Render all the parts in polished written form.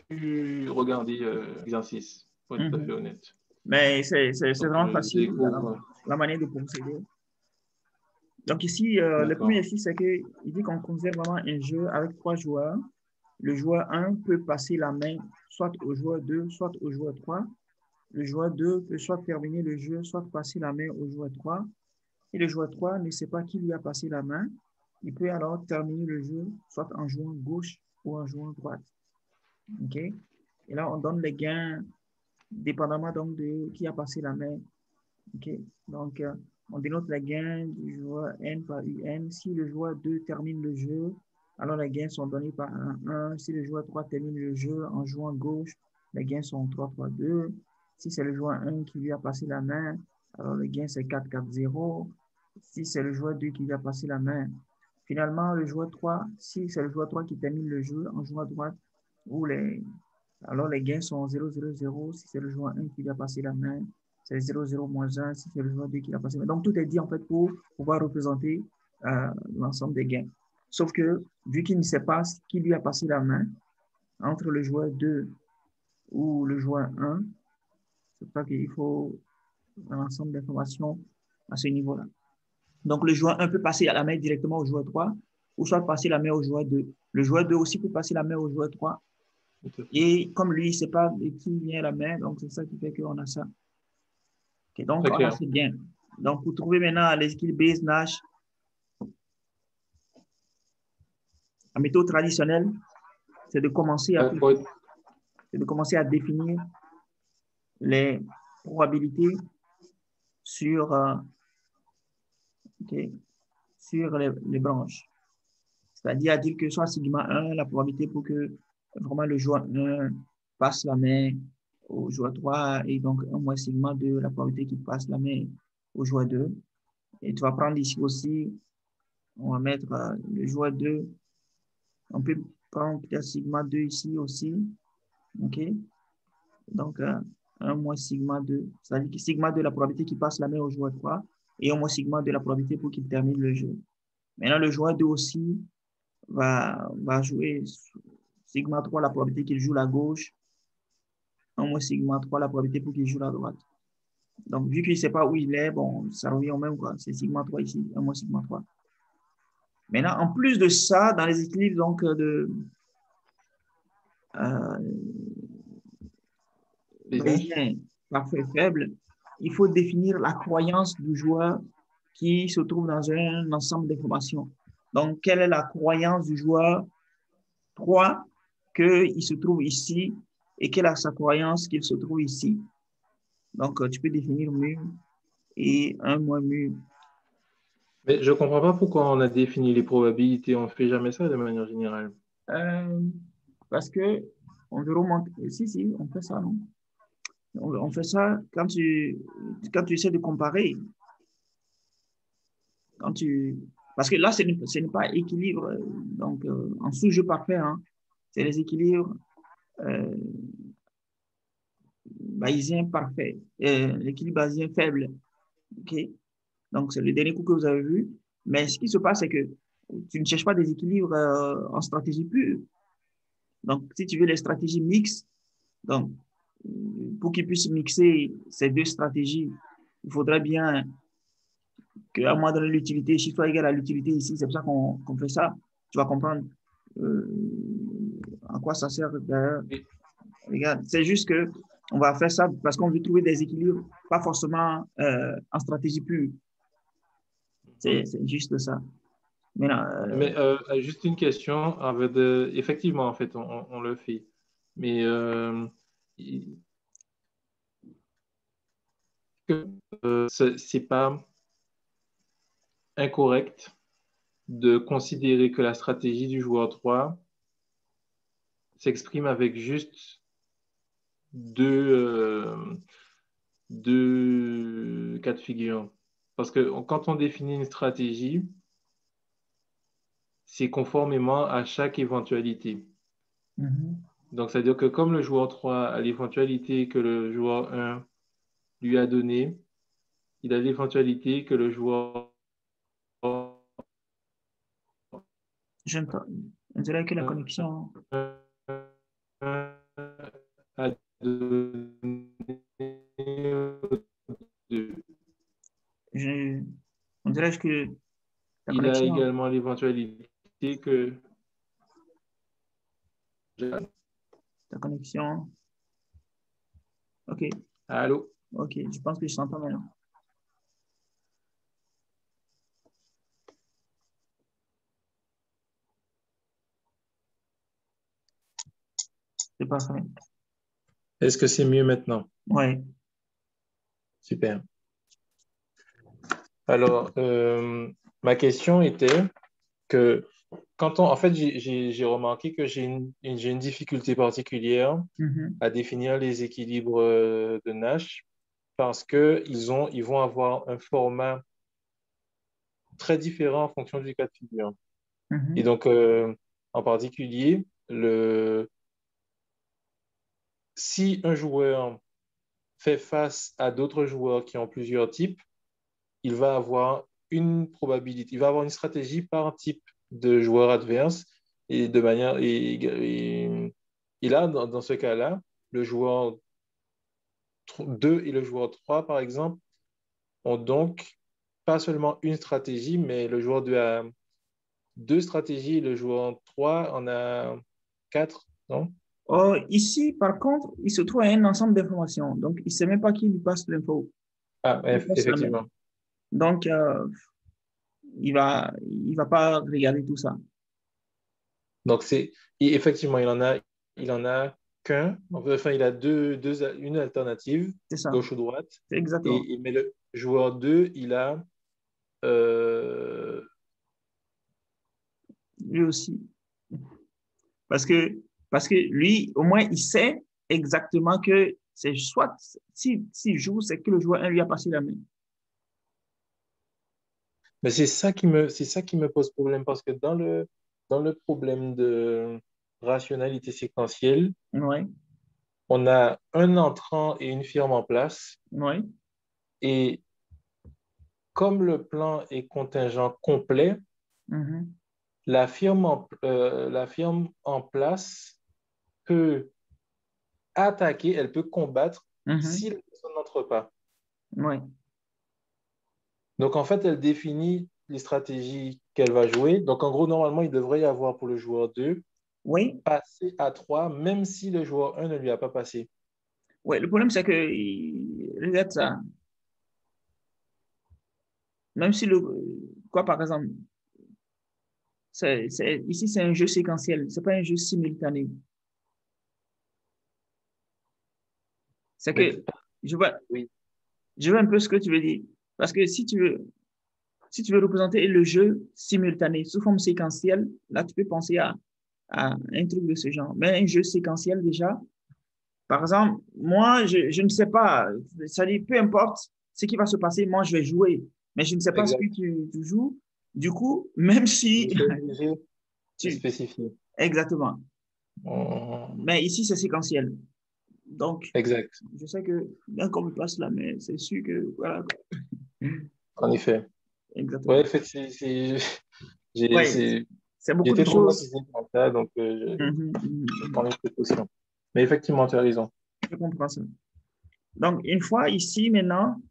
pu regarder l'exercice, pour être tout à fait Mhm. honnête. Mais c'est Donc, vraiment je facile découvre. la manière de procéder. Donc ici, le premier D'accord. ici, c'est qu'il dit qu'on considère vraiment un jeu avec trois joueurs. Le joueur un peut passer la main soit au joueur 2, soit au joueur 3. Le joueur 2 peut soit terminer le jeu, soit passer la main au joueur 3. Et le joueur 3 ne sait pas qui lui a passé la main. Il peut alors terminer le jeu soit en jouant gauche ou en jouant droite. OK? Et là, on donne les gains dépendamment donc de qui a passé la main. OK? Donc, on dénote les gains du joueur N par UN. Si le joueur 2 termine le jeu, alors les gains sont donnés par 1. Si le joueur 3 termine le jeu en jouant gauche, les gains sont 3-3-2. Si c'est le joueur 1 qui lui a passé la main, alors le gain c'est 4-4-0. Si c'est le joueur 2 qui lui a passé la main, finalement, le joueur 3, si c'est le joueur 3 qui termine le jeu en jouant à droite, ou alors les gains sont 0-0-0. Si c'est le joueur 1 qui lui a passé la main, c'est 0-0-1 si c'est le joueur 2 qui l'a passé. Donc, tout est dit en fait pour pouvoir représenter l'ensemble des gains. Sauf que, vu qu'il ne sait pas qui lui a passé la main entre le joueur 2 ou le joueur 1, c'est pour ça qu'il faut un ensemble d'informations à ce niveau-là. Donc, le joueur 1 peut passer la main directement au joueur 3 ou soit passer la main au joueur 2. Le joueur 2 aussi peut passer la main au joueur 3. Et comme lui, il ne sait pas de qui vient la main, donc c'est ça qui fait qu'on a ça. Okay, donc, Très on a clair. ces gains. Donc, pour trouver maintenant les équilibres Bayes Nash, la méthode traditionnelle, c'est de commencer à, Ouais, c'est de commencer à définir les probabilités sur, okay, sur les branches. C'est-à-dire à dire que soit sigma 1, la probabilité pour que vraiment le joueur 1 passe la main au joueur 3 et donc 1 moins sigma 2, la probabilité qu'il passe la main au joueur 2. Et tu vas prendre ici aussi, on va mettre le joueur 2. On peut prendre peut-être sigma 2 ici aussi. OK? Donc, 1 moins sigma 2. C'est-à-dire que sigma 2, la probabilité qu'il passe la main au joueur 3 et 1 moins sigma 2, la probabilité pour qu'il termine le jeu. Maintenant, le joueur 2 aussi va jouer sigma 3, la probabilité qu'il joue la gauche. 1 moins sigma 3, la probabilité pour qu'il joue la droite. Donc, vu qu'il ne sait pas où il est, bon, ça revient au même, quoi. C'est sigma 3 ici, 1 moins sigma 3. Maintenant, en plus de ça, dans les équilibres donc, euh, Business. bayésien parfait faible, il faut définir la croyance du joueur qui se trouve dans un ensemble d'informations. Donc, quelle est la croyance du joueur 3 qu'il se trouve ici et quelle est sa croyance qu'il se trouve ici. Donc, tu peux définir mu et 1 moins mu. Mais je ne comprends pas pourquoi on a défini les probabilités. On ne fait jamais ça de manière générale. Euh, parce que on veut remonter. Si, on fait ça, non? On fait ça quand tu essaies de comparer. Quand tu... Parce que là, ce n'est pas équilibre. Donc, en sous-jeu parfait, hein, c'est les équilibres bayésien parfait, l'équilibre bayésien faible. OK? Donc, c'est le dernier coup que vous avez vu. Mais ce qui se passe, c'est que tu ne cherches pas des équilibres en stratégie pure. Donc, si tu veux les stratégies mixtes, donc, pour qu'ils puissent mixer ces deux stratégies, il faudrait bien qu'à un moment donné, l'utilité chiffre soit égale à l'utilité ici. C'est pour ça qu'on fait ça. Tu vas comprendre euh, à quoi ça sert d'ailleurs. Et- Regarde, c'est juste que on va faire ça parce qu'on veut trouver des équilibres, pas forcément en stratégie pure. C'est juste ça. Maintenant, Mais juste une question. Effectivement, en fait, on le fait. Mais il- c'est pas incorrect de considérer que la stratégie du joueur 3 s'exprime avec juste deux, deux cas de figure. Parce que quand on définit une stratégie, c'est conformément à chaque éventualité. mhm. Donc, c'est-à-dire que comme le joueur 3 a l'éventualité que le joueur 1 lui a donné, il a l'éventualité que le joueur Je ne- On dirait que la connexion. donné aux deux. On dirait que ta Il a connexion, également l'éventualité que... ta connexion. OK, Allô? OK, je pense que je t'entends maintenant. C'est parfait. Est-ce que c'est mieux maintenant? Ouais. Super. Alors, ma question était que en fait, j'ai remarqué que j'ai une difficulté particulière Mhm, à définir les équilibres de Nash parce que ils vont avoir un format très différent en fonction du cas de figure. Et mhm, donc, en particulier, si un joueur fait face à d'autres joueurs qui ont plusieurs types, il va avoir une probabilité, il va avoir une stratégie par type de joueur adverse et de manière et là, dans ce cas-là, le joueur 2 et le joueur 3, par exemple, ont donc pas seulement une stratégie, mais le joueur 2 a deux stratégies, le joueur 3 en a quatre, non? Oh, ici, par contre, il se trouve à un ensemble d'informations. Donc, il ne sait même pas qui lui passe l'info. Ah, Il passe la main. effectivement. Donc, il va pas regarder tout ça. Donc, effectivement, il en a qu'un. Enfin, il a une alternative, C'est ça. gauche ou droite. C'est exactement. Mais le joueur 2 il a, euh, Lui aussi. Parce que, parce que lui, au moins, il sait exactement que c'est soit, s'il joue, c'est que le joueur 1 lui a passé la main. mais c'est ça qui me pose problème parce que dans le problème de rationalité séquentielle, Oui, on a un entrant et une firme en place. oui. Et comme le plan est contingent complet, Mhm, la firme en place peut attaquer, elle peut combattre mhm, si la personne n'entre pas. oui. Donc, en fait, elle définit les stratégies qu'elle va jouer. Donc, en gros, normalement, il devrait y avoir pour le joueur 2 Oui, passer à 3 même si le joueur 1 ne lui a pas passé. oui. Le problème, c'est que, regarde ça. Même si quoi, par exemple, ici, c'est un jeu séquentiel. C'est pas un jeu simultané. C'est Mais, que, je vois, oui, je vois un peu ce que tu veux dire. Parce que si tu veux représenter le jeu simultané sous forme séquentielle, là, tu peux penser à un truc de ce genre. Mais un jeu séquentiel, déjà, par exemple, moi, je ne sais pas, ça dit, peu importe ce qui va se passer, moi, je vais jouer. Mais je ne sais pas ce que exact. tu joues. Du coup, même Je si suis obligé de tu... spécifier. Exactement. Hum, Mais ici, c'est séquentiel. Donc, Exact. je sais que bien qu'on me passe là, mais c'est sûr que, voilà. En effet. Ouais, Exactement. en fait, j'ai- Oui, c'est- c'est beaucoup de j'étais choses. traumatisé par ça, donc Mhm, mhm, je mhm. prends les précautions. Mais effectivement, tu as raison. Je comprends ça. Donc, une fois ici, maintenant,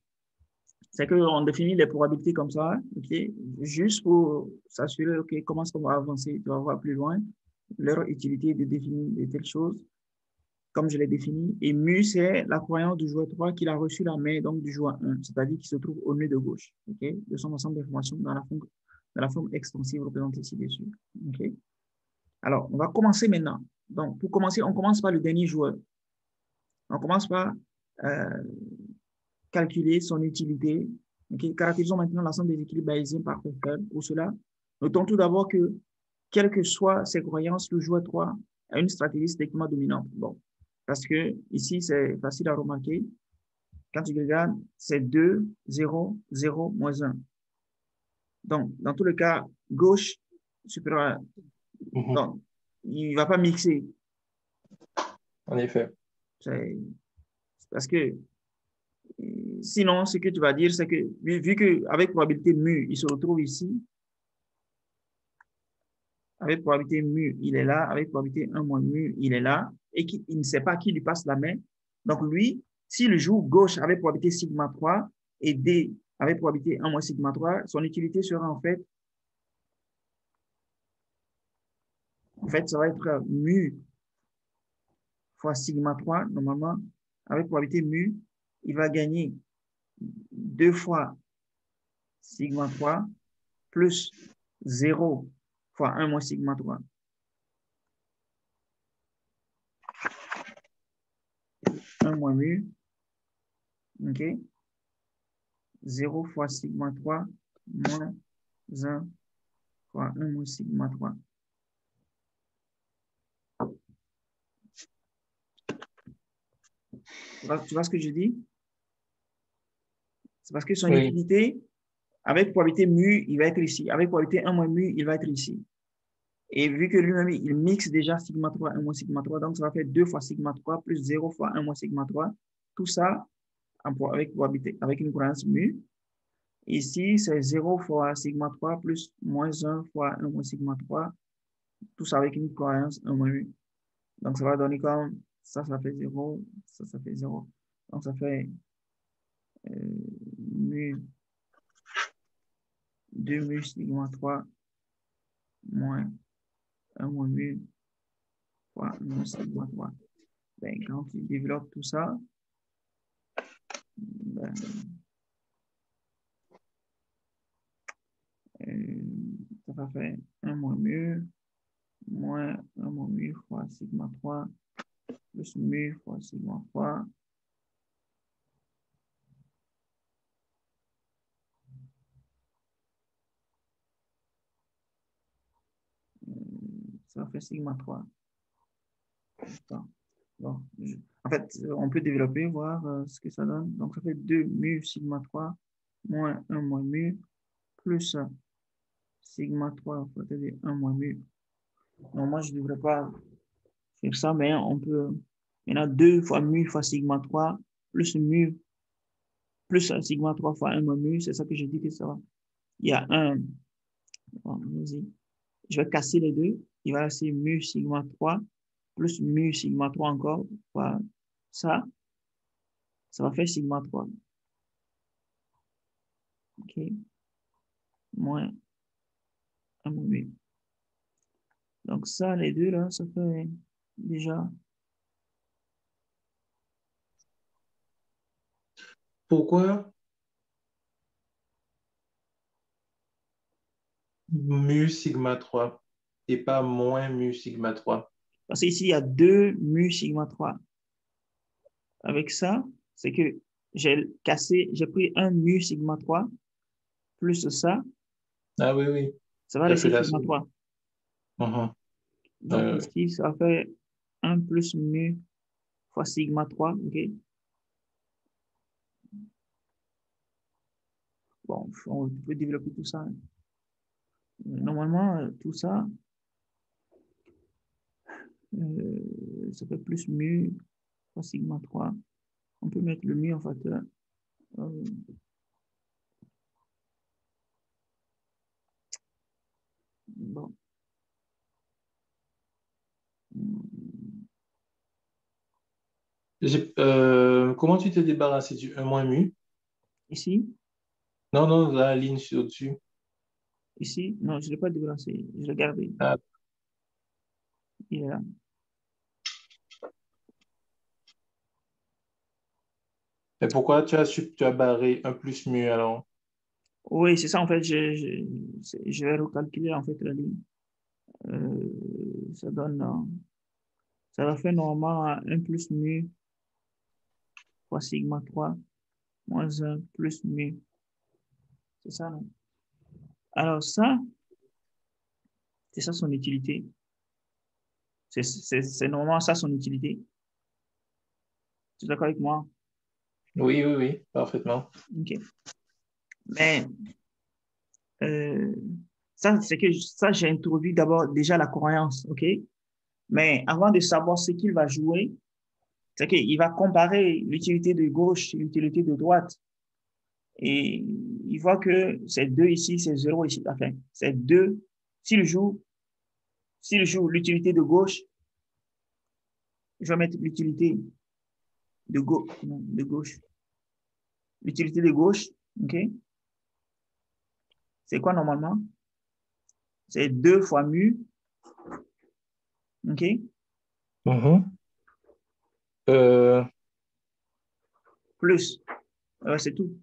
c'est qu'on définit les probabilités comme ça, OK, juste pour s'assurer, OK, comment est-ce qu'on va avancer, tu vas voir plus loin, leur utilité de définir de telles choses, comme je l'ai défini. Et mu, c'est la croyance du joueur 3 qu'il a reçu la main donc du joueur 1, c'est-à-dire qu'il se trouve au nœud de gauche, OK, de son ensemble d'informations dans la forme extensive représentée ci-dessus, OK. Alors, on va commencer maintenant. Donc, pour commencer, on commence par le dernier joueur. On commence par euh, calculer son utilité. Okay. Caractérisons maintenant l'ensemble des équilibres bayésiens par faible. Pour cela, notons tout d'abord que, quelles que soient ses croyances, le joueur 3 a une stratégie strictement dominante. Bon, parce que ici, c'est facile à remarquer. Quand tu regardes, c'est 2, 0, 0, moins 1. Donc, dans tous les cas, gauche supérieur. Mhm. Donc, il ne va pas mixer. En effet. C'est parce que sinon, ce que tu vas dire, c'est que vu qu'avec probabilité mu, il se retrouve ici, avec probabilité mu, il est là, avec probabilité 1 moins mu, il est là, et qu'il ne sait pas qui lui passe la main, Donc, lui, s'il joue gauche avec probabilité sigma 3 et D avec probabilité 1 moins sigma 3, son utilité sera en fait, ça va être mu fois sigma 3. Normalement, avec probabilité mu, il va gagner 2 fois sigma 3 plus 0 fois 1 moins sigma 3. Moins mu, ok, 0 fois sigma 3 moins 1 fois 1 moins sigma 3. Tu vois ce que je dis? C'est parce que son utilité, avec probabilité mu, il va être ici. Avec probabilité 1 moins mu, il va être ici. Et vu que lui-même, il mixe déjà sigma 3, 1 moins sigma 3, donc ça va faire 2 fois sigma 3 plus 0 fois 1 moins sigma 3. Tout ça avec probabilité, avec une croyance mu. Ici, c'est 0 fois sigma 3 plus moins 1 fois 1 moins sigma 3. Tout ça avec une croyance 1 moins mu. Donc, ça va donner comme ça fait 0, ça fait 0. Donc, ça fait mu 2 mu sigma 3 moins 1 moins mu fois 1 moins sigma 3. Ben, quand tu développes tout ça, ben, ça va faire 1 moins mu moins 1 moins mu fois sigma 3 plus mu fois sigma 3. Ça va faire sigma 3. Bon, en fait, on peut développer, voir ce que ça donne. Donc, ça fait 2 mu sigma 3 moins 1 moins mu plus sigma 3 fois 1 moins mu. Non, moi, je ne devrais pas faire ça, mais on peut. Maintenant, 2 fois mu fois sigma 3 plus mu plus sigma 3 fois 1 moins mu, c'est ça que je dis que ça va. Il y a un. Bon, je vais casser les deux. Il va rester mu sigma 3 plus mu sigma 3 encore. Fois ça va faire sigma 3. OK. Moins 1 moins mu. Donc ça, les deux là, ça fait déjà. Pourquoi mu sigma 3 et pas moins mu sigma 3? Parce qu'ici, il y a 2 mu sigma 3. Avec ça, c'est que j'ai pris un mu sigma 3 plus ça, Ah oui, oui. ça va Tu as fait laisser la sigma somme. 3. Mhm. Donc ici, ça fait 1 plus mu fois sigma 3. OK? Bon, on peut développer tout ça. Normalement, tout ça, ça fait plus mu fois sigma 3. On peut mettre le mu en facteur. Bon. Comment tu t'es débarrassé du 1 moins mu? Ici, Non, non, la ligne au-dessus. ici, non, je ne l'ai pas débrassé. Je l'ai gardé. Ah, Il est là. mais pourquoi tu as barré un plus mu alors? Oui, c'est ça, en fait, je vais recalculer, en fait, la ligne. Ça donne, ça va faire normalement 1 plus mu fois sigma 3 moins 1 plus mu. C'est ça, non? Alors ça, c'est ça son utilité. C'est normalement ça son utilité. Tu es d'accord avec moi? Oui, oui, oui, parfaitement. OK. Mais euh, ça, c'est que ça, j'ai introduit d'abord déjà la croyance, OK? Mais avant de savoir ce qu'il va jouer, c'est qu'il va comparer l'utilité de gauche et l'utilité de droite. Et il voit que c'est 2 ici, c'est 0 ici. Enfin, c'est 2. S'il joue l'utilité de gauche, je vais mettre l'utilité de gauche. L'utilité de gauche, OK? C'est quoi normalement? C'est 2 fois mu, OK? Mhm. Euh, Plus. C'est tout.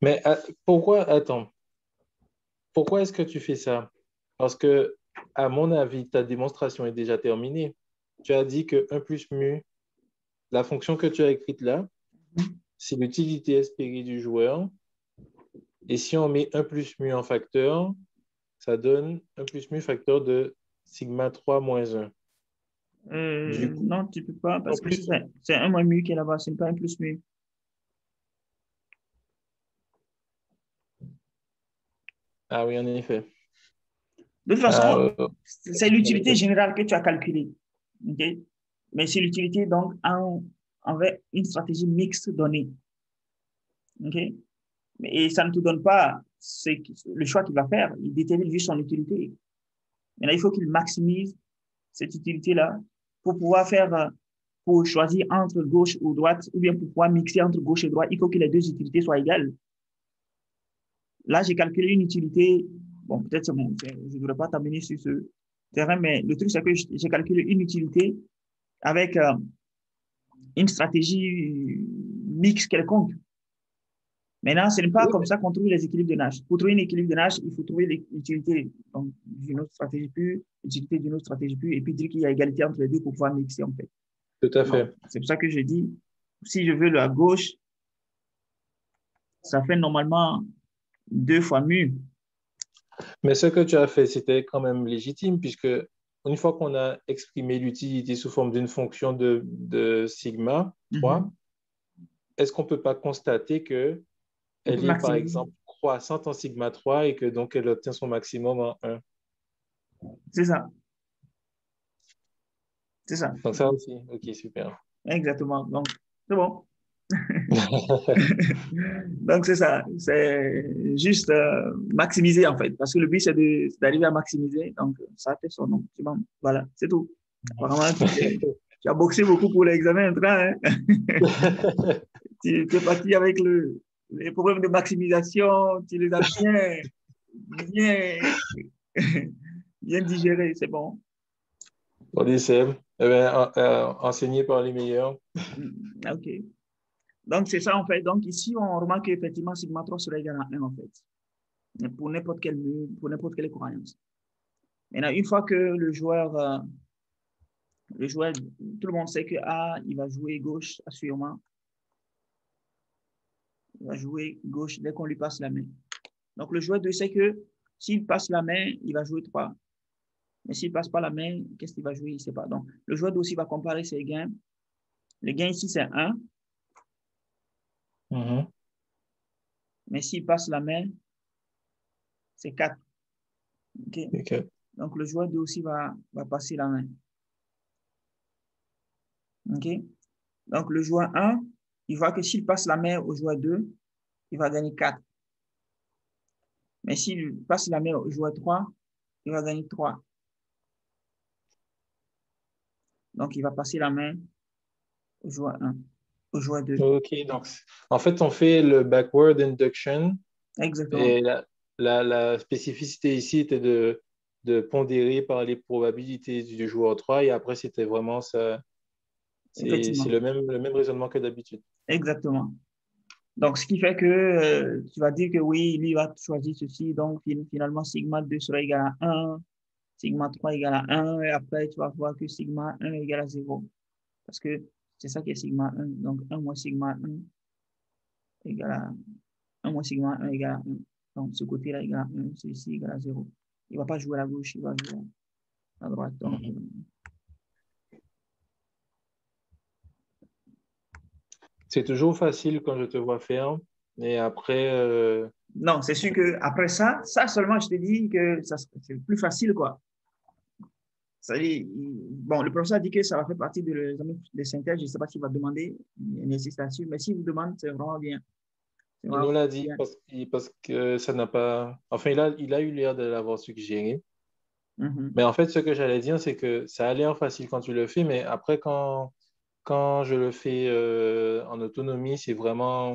mais attends, pourquoi est-ce que tu fais ça? Parce que, à mon avis, ta démonstration est déjà terminée. Tu as dit que 1 plus mu, la fonction que tu as écrite là, c'est l'utilité espérée du joueur. Et si on met 1 plus mu en facteur, ça donne 1 plus mu facteur de sigma 3 moins 1. Du coup, Non, tu peux pas, en parce que plus, c'est un moins mu qui est là-bas, c'est pas un plus mu. ah oui, en effet. De toute Ah, façon, c'est l'utilité générale que tu as calculée. OK? Mais c'est l'utilité, donc, envers une stratégie mixte donnée. OK? Et ça ne te donne pas le choix qu'il va faire. Il détermine juste son utilité. Maintenant, il faut qu'il maximise cette utilité-là pour pouvoir pour choisir entre gauche ou droite, ou bien pour pouvoir mixer entre gauche et droite, il faut que les deux utilités soient égales. Là, j'ai calculé une utilité. Bon, peut-être c'est bon, je ne devrais pas t'amener sur ce terrain, mais le truc, c'est que j'ai calculé une utilité avec une stratégie mixte quelconque. Maintenant, ce n'est pas comme ça qu'on trouve les équilibres de Nash. Pour trouver un équilibre de Nash, il faut trouver l'utilité d'une autre stratégie pure, l'utilité d'une autre stratégie pure, et puis dire qu'il y a égalité entre les deux pour pouvoir mixer, en fait. tout à fait. C'est pour ça que je dis, si je veux le à gauche, ça fait normalement 2 fois mu. Mais ce que tu as fait, c'était quand même légitime, puisque une fois qu'on a exprimé l'utilité sous forme d'une fonction de sigma Mm -hmm. 3, est-ce qu'on ne peut pas constater que On peut elle est, par maximiser. exemple, croissante en sigma 3 et que donc elle obtient son maximum en 1? C'est ça. C'est ça. Donc ça aussi, ok, super. Exactement. Donc, c'est bon. Donc, c'est ça. C'est juste maximiser, en fait. Parce que le but, c'est d'arriver à maximiser. Donc, ça fait son nom. Voilà, c'est tout. Apparemment, tu as boxé beaucoup pour l'examen entrant. Hein? Tu es parti avec les problèmes de maximisation. Tu les as bien, bien digérés. C'est bon. On essaie. Eh bien, enseigné par les meilleurs. OK. Donc, c'est ça, en fait. Donc, ici, on remarque qu'effectivement, sigma 3 sera égal à 1, en fait, pour pour n'importe quelle croyance. Maintenant, une fois que le joueur, tout le monde sait que A, il va jouer gauche, assurément. Il va jouer gauche dès qu'on lui passe la main. Donc, le joueur 2 sait que s'il passe la main, il va jouer 3. Mais s'il ne passe pas la main, qu'est-ce qu'il va jouer? Il ne sait pas. Donc, le joueur 2 aussi va comparer ses gains. Le gain ici, c'est 1. Mhm. Mais s'il passe la main, c'est 4. Okay? Ok. Donc, le joueur 2 aussi va passer la main. OK? Donc, le joueur 1, il voit que s'il passe la main au joueur 2, il va gagner 4. Mais s'il passe la main au joueur 3, il va gagner 3. Donc, il va passer la main au joueur 1, au joueur 2. Ok, donc en fait, on fait le backward induction Exactement. et la spécificité ici était de pondérer par les probabilités du joueur 3 et après, c'était vraiment ça. C'est Effectivement. le même raisonnement que d'habitude. Exactement. Donc, ce qui fait que tu vas dire que oui, lui va choisir ceci. Donc, finalement, sigma 2 sera égal à 1, sigma 3 égal à 1, et après, tu vas voir que sigma 1 est égal à 0. Parce que c'est ça qui est sigma 1. Donc, 1 moins sigma 1 égale à 1 moins sigma 1 égale à 1. Donc, ce côté-là égale à 1, celui-ci égale à 0. Il ne va pas jouer à la gauche, il va jouer à droite. Donc, C'est toujours facile quand je te vois faire, et après, non, c'est sûr qu'après ça, seulement, je te dis que c'est plus facile, quoi. Ça dit, bon, le professeur a dit que ça va faire partie de l'examen de synthèse. Je ne sais pas s'il va demander un exercice là-dessus, mais s'il vous demande, c'est vraiment bien. il nous l'a dit Bien. parce que ça n'a pas. Enfin, il a eu l'air de l'avoir suggéré. Mm -hmm. Mais en fait, ce que j'allais dire, c'est que ça a l'air facile quand tu le fais, mais après, quand je le fais en autonomie, c'est vraiment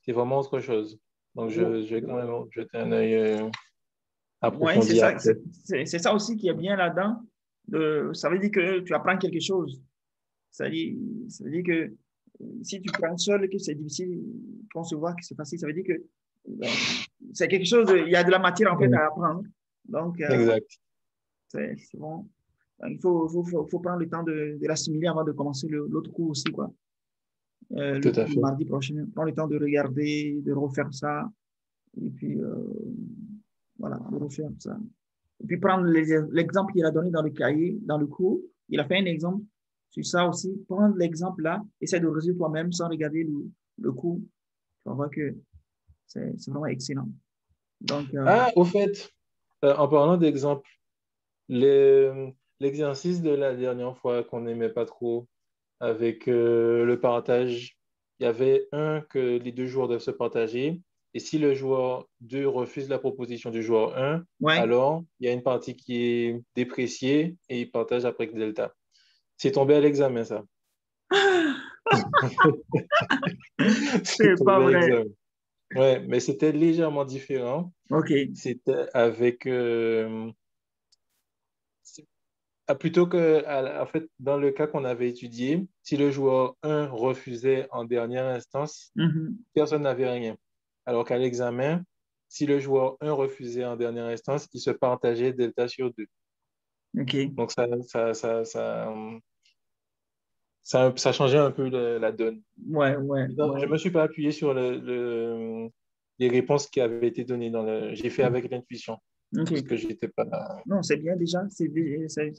autre chose. Donc, je vais quand même jeter un œil Oui, c'est approfondi ça, après. c'est ça aussi qui est bien là-dedans. Ça veut dire que tu apprends quelque chose. Ça veut dire que si tu prends seul, que c'est difficile de concevoir que c'est facile, ça veut dire que ben, c'est quelque chose, il y a de la matière en fait Mm. à apprendre. Donc, Exact. c'est bon. Donc, faut prendre le temps de l'assimiler avant de commencer l'autre cours aussi, quoi. Le Tout cours à du fait. mardi prochain. Prends le temps de regarder, de refaire ça, et puis voilà, de refaire ça. Et puis prendre l'exemple qu'il a donné dans le cahier, dans le cours. Il a fait un exemple sur ça aussi. Prendre l'exemple là, essaie de résoudre toi-même sans regarder le cours. Tu vas voir que c'est vraiment excellent. Donc, Ah, au fait, en parlant d'exemple, l'exercice de la dernière fois qu'on n'aimait pas trop avec le partage, il y avait un que les deux joueurs doivent se partager. Et si le joueur 2 refuse la proposition du joueur un, ouais, alors il y a une partie qui est dépréciée et il partage après delta. C'est tombé à l'examen, ça. C'est c'est pas tombé à vrai. l'examen. Ouais, mais c'était légèrement différent. OK. C'était avec plutôt que, en fait, dans le cas qu'on avait étudié, si le joueur un refusait en dernière instance, Mhm. personne n'avait rien. Alors qu'à l'examen, si le joueur un refusait en dernière instance, il se partageait delta sur 2. OK. Donc, ça changeait un peu la donne. Ouais, ouais, Non, je ouais. ne me suis pas appuyé sur les réponses qui avaient été données J'ai fait avec l'intuition, parce OK. que j'étais pas. Non, c'est bien déjà. C'est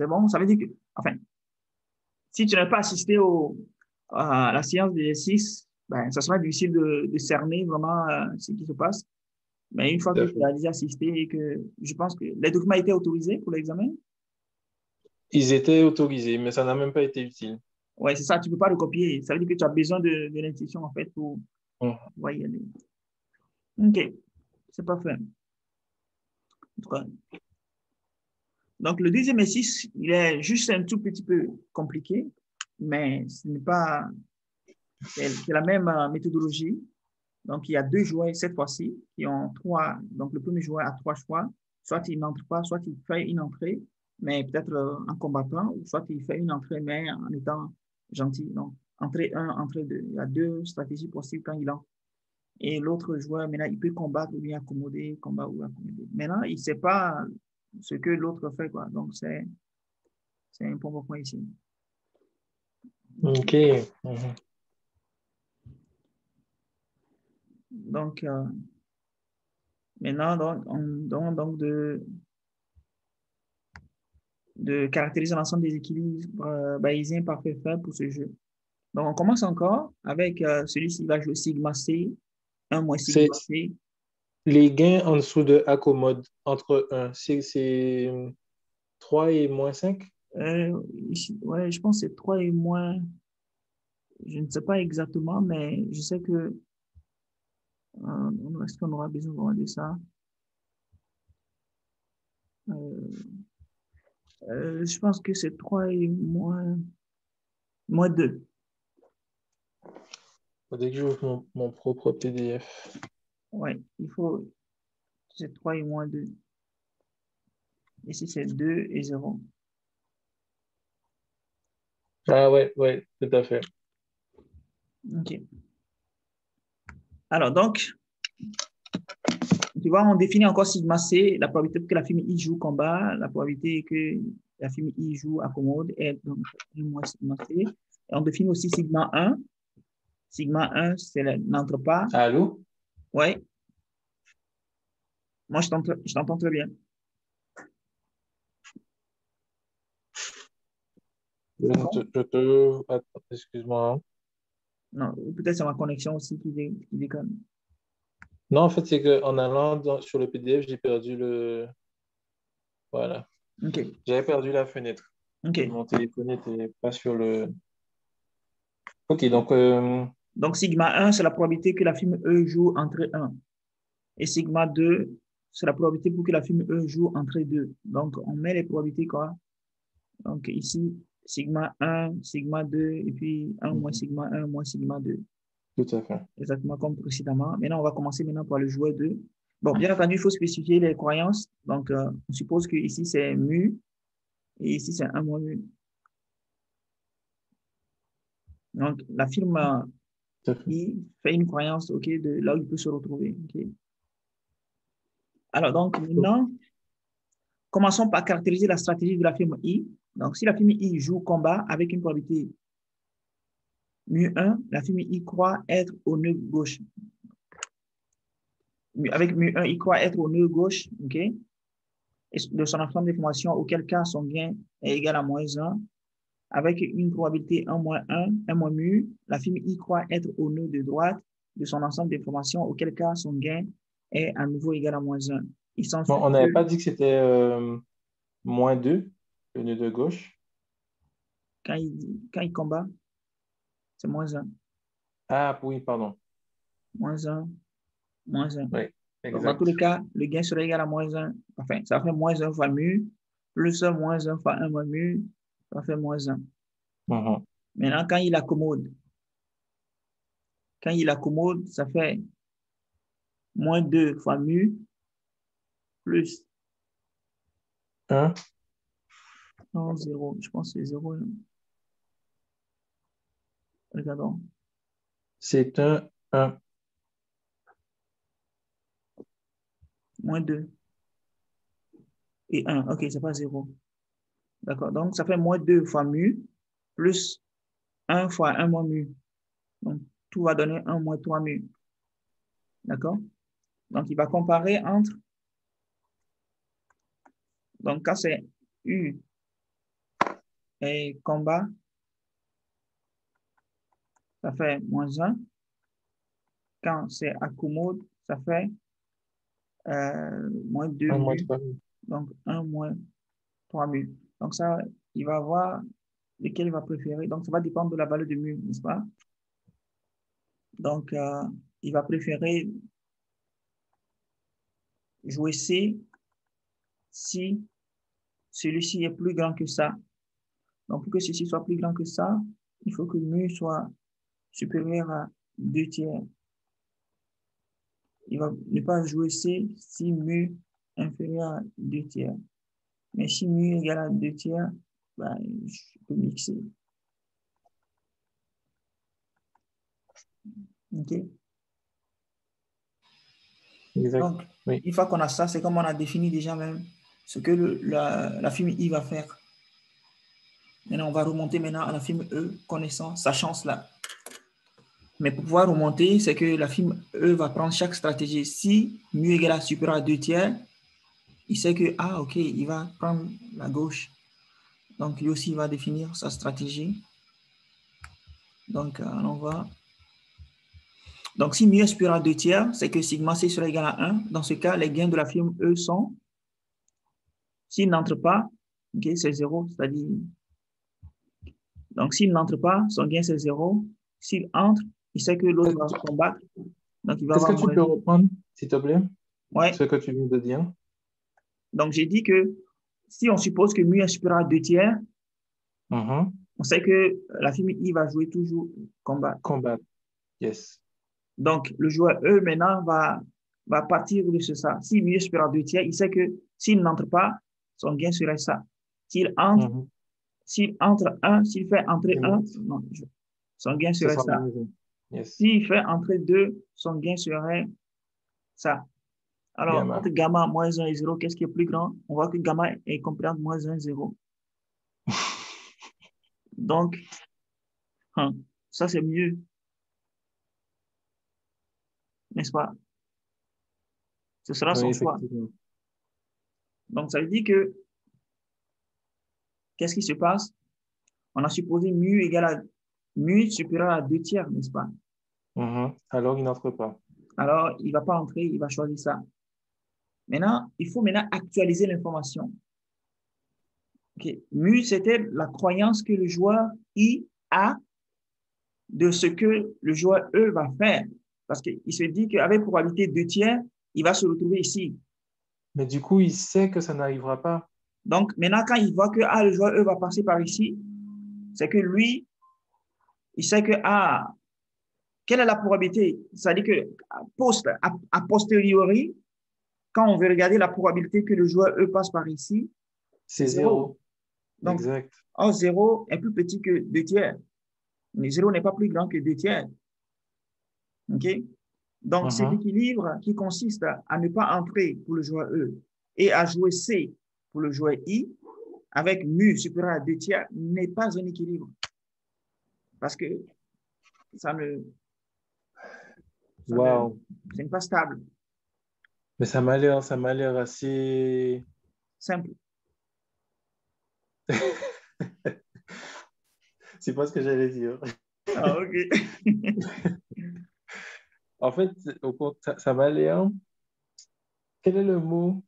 bon. Ça veut dire que, enfin, si tu n'as pas assisté à la séance d'exercice, ben, ça sera difficile de cerner vraiment ce qui se passe. Mais une fois Tout que à tu fait. as déjà assisté et que je pense que les documents étaient autorisés pour l'examen, Ils étaient autorisés, mais ça n'a même pas été utile. ouais, c'est ça, tu ne peux pas le copier. Ça veut dire que tu as besoin de l'institution en fait pour Hum. pouvoir y aller. OK, c'est parfait. Donc, le deuxième exercice, il est juste un tout petit peu compliqué, mais ce n'est pas, c'est la même méthodologie. Donc, il y a deux joueurs cette fois-ci qui ont trois. Donc, le premier joueur a trois choix. Soit il n'entre pas, soit il fait une entrée, mais peut-être en combattant, ou soit il fait une entrée, mais en étant gentil. Donc, entrée 1, entrée 2. Il y a deux stratégies possibles quand il entre. Et l'autre joueur, maintenant, il peut combattre ou bien accommoder, combat ou accommoder. Maintenant, il ne sait pas ce que l'autre fait, quoi. Donc, c'est un point ici. OK. OK. Mhm. Donc, maintenant, donc de caractériser l'ensemble des équilibres bayésiens parfaits faibles pour ce jeu. Donc, on commence encore avec celui-ci qui va jouer sigma C, 1 moins C'est sigma C. les gains en dessous de accommode entre un. C'est 3 et moins 5. Ici, ouais, je pense que c'est 3 et moins, je ne sais pas exactement, mais je sais que, est-ce qu'on aura besoin vraiment de ça? Euh, je pense que c'est 3 et moins 2. Dès que j'ouvre mon propre PDF. Ouais, c'est 3 et moins 2. Ici, c'est 2 et 0. Ah ouais, ouais, tout à fait. OK. Alors, donc, tu vois, on définit encore sigma C, la probabilité que la fille I joue combat, la probabilité que la fille I joue accommode est donc 1 moins sigma C. Et on définit aussi sigma 1. Sigma 1, c'est n'entre pas. Allô? Ouais, moi, je t'entends très bien. C'est bon? Attends, excuse-moi, hein. Non, peut-être c'est ma connexion aussi qui déconne. Non, en fait, c'est qu'en allant sur le PDF, j'ai perdu le. Voilà. OK. J'avais perdu la fenêtre. OK. Mon téléphone n'était pas sur le. Ok, donc, Donc, sigma 1, c'est la probabilité que la film E joue entrée 1. Et sigma 2, c'est la probabilité pour que la film E joue entrée 2. Donc, on met les probabilités quoi. Donc, ici, sigma 1, sigma 2, et puis 1 moins Mhm. sigma 1 moins sigma 2. Tout à fait. Exactement comme précédemment. Maintenant, on va commencer maintenant par le joueur 2. Bon, bien entendu, il faut spécifier les croyances. Donc, on suppose que ici c'est mu et ici c'est 1 moins mu. Donc, la firme Tout à fait. I fait une croyance, OK, de là où il peut se retrouver. OK. Alors, donc, maintenant, commençons par caractériser la stratégie de la firme I. Donc, si la firme I joue combat avec une probabilité mu1, la firme I croit être au nœud gauche. Avec mu1, il croit être au nœud gauche, OK, et de son ensemble d'informations, auquel cas son gain est égal à -1. Avec une probabilité 1 moins 1, 1 moins mu, la firme I croit être au nœud de droite de son ensemble d'informations, auquel cas son gain est à nouveau égal à -1. Il Bon, s'ensuit on que n'avait pas dit que c'était -2, le nœud de gauche. quand il combat, c'est -1, Ah oui, pardon. -1, -1. Oui, Donc, dans tous les exact. cas, le gain serait égal à -1. Enfin, ça fait -1 fois mu, plus -1 fois 1 moins mu, ça fait -1. Mhm. Maintenant, quand il accommode, ça fait -2 fois mu, plus Un, non, 0. Je pense que c'est 0. Regardons. c'est un 1. -2 et 1. OK, c'est pas 0. D'accord. Donc, ça fait -2 fois mu, plus 1 fois 1 moins mu. Donc, tout va donner 1 moins 3 mu. D'accord? Donc, il va comparer entre. Donc, quand c'est U et combat, ça fait -1. Quand c'est accommode, ça fait -2 Un moins mu. 3. Donc, 1 moins 3 mu. Donc, ça, il va voir lequel il va préférer. Donc, ça va dépendre de la valeur de mu, n'est-ce pas? Donc, il va préférer jouer C si celui-ci est plus grand que ça. Donc, pour que ceci soit plus grand que ça, il faut que mu soit supérieur à 2 tiers. Il va ne pas jouer C si mu est inférieur à 2 tiers. Mais si mu est égal à 2 tiers, ben, je peux mixer. OK? Exact. Donc, Oui. une fois qu'on a ça, c'est comme on a défini déjà même ce que la firme I va faire. Maintenant, on va remonter maintenant à la firme E, connaissant sa chance là. Mais pour pouvoir remonter, c'est que la firme E va prendre chaque stratégie. Si mu égale à supérieur à 2 tiers, il sait que, ah, OK, il va prendre la gauche. Donc, lui aussi, il va définir sa stratégie. Donc, on va. Donc, si mu est supérieur à 2 tiers, c'est que sigma C sera égal à 1. Dans ce cas, les gains de la firme E sont, s'il n'entre pas, OK, c'est 0, c'est-à-dire. Donc, s'il n'entre pas, son gain, c'est 0. S'il entre, il sait que l'autre va combattre. Donc, il va Est-ce que avoir tu moins. peux reprendre, s'il te plaît, Ouais. ce que tu viens de dire? Donc, j'ai dit que si on suppose que mu est supérieur à 2 tiers, Mhm. on sait que la firme I va jouer toujours combat. Combat. Yes. Donc, le joueur E maintenant va partir de ça. Si mu est supérieur à 2 tiers, il sait que s'il n'entre pas, son gain serait ça. S'il entre, Mhm. s'il entre 1, s'il fait entrer Et 1, monte. non, son gain Ce serait sera ça. moins 1. Yes. S'il fait entrer 2, son gain serait ça. Alors, entre Gamma. gamma -1 et 0, qu'est-ce qui est plus grand? On voit que gamma est compris entre -1 et 0. Donc, ça c'est mieux, n'est-ce pas? Ce sera Oui, son choix. effectivement. Donc, ça veut dire que, qu'est-ce qui se passe? On a supposé mu égale à mu supérieur à 2 tiers, n'est-ce pas? Mhm. Alors, il n'entre pas. Alors, il ne va pas entrer, il va choisir ça. Maintenant, il faut maintenant actualiser l'information. Okay. Mu, c'était la croyance que le joueur I a de ce que le joueur E va faire. Parce qu'il se dit qu'avec probabilité 2 tiers, il va se retrouver ici. Mais du coup, il sait que ça n'arrivera pas. Donc, maintenant, quand il voit que le joueur E va passer par ici, c'est que lui, il sait que, ah, quelle est la probabilité? C'est-à-dire que, a posteriori, quand on veut regarder la probabilité que le joueur E passe par ici, c'est C'est 0. zéro. Donc, Exact. or 0 est plus petit que 2 tiers. Mais 0 n'est pas plus grand que 2 tiers. OK? Donc, cet Mhm. équilibre qui consiste à ne pas entrer pour le joueur E et à jouer C pour le joueur I, avec mu supérieur à 2 tiers, n'est pas un équilibre. Parce que ça ne, ça ne, Wow. ce n'est pas stable, Mais ça m'a l'air assez. simple. C'est pas ce que j'allais dire. Ah, OK. En fait, ça m'a l'air. Quel est le mot?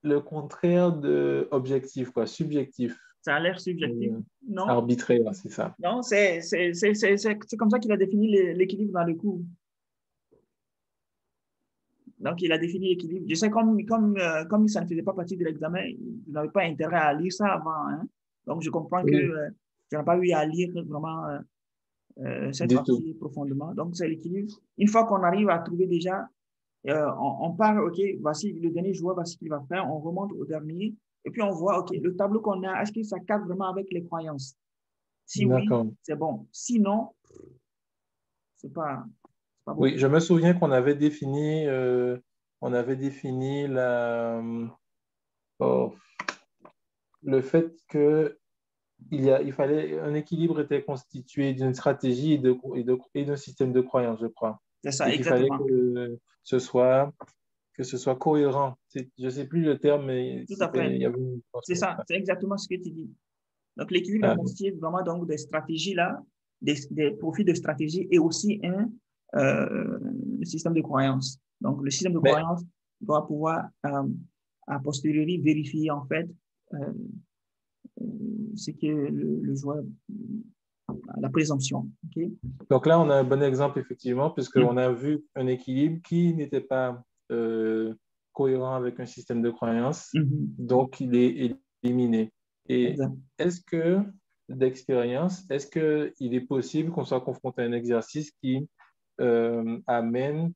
Le contraire de objectif, quoi, subjectif. Ça a l'air subjectif. Euh, Non, Arbitraire, c'est ça. non, c'est comme ça qu'il a défini l'équilibre dans le cours. Donc, il a défini l'équilibre. Je sais, comme ça ne faisait pas partie de l'examen, vous n'avez pas intérêt à lire ça avant. Hein? Donc, je comprends que Oui, tu n'as pas eu à lire vraiment cette du tout. partie profondément. Donc, c'est l'équilibre. Une fois qu'on arrive à trouver déjà, on part, OK, voici le dernier joueur, voici ce qu'il va faire. On remonte au dernier. Et puis, on voit, OK, le tableau qu'on a, est-ce que ça cadre vraiment avec les croyances? Si oui, D'accord. c'est bon. Sinon, c'est pas bon. Oui, je me souviens qu'on avait défini oh, le fait que il fallait, un équilibre était constitué d'une stratégie et d'un système de croyances, je crois. C'est ça, Et qu'il fallait exactement. ce soit, que ce soit cohérent. Je ne sais plus le terme, mais Tout à fait. il y avait une C'est mention de ça, ça. c'est exactement ce que tu dis. Donc, l'équilibre est Ah, constitué vraiment donc, des stratégies là, des profils de stratégie et aussi euh, système de croyance. Donc, le système de mais croyance doit pouvoir, a posteriori, vérifier en fait euh, ce que le joueur, la présomption. OK? donc là, on a un bon exemple, effectivement, puisqu'on Mm. a vu un équilibre qui n'était pas cohérent avec un système de croyances, Mhm. donc il est éliminé. Et Exact. est-ce que, d'expérience, est-ce qu'il est possible qu'on soit confronté à un exercice qui amène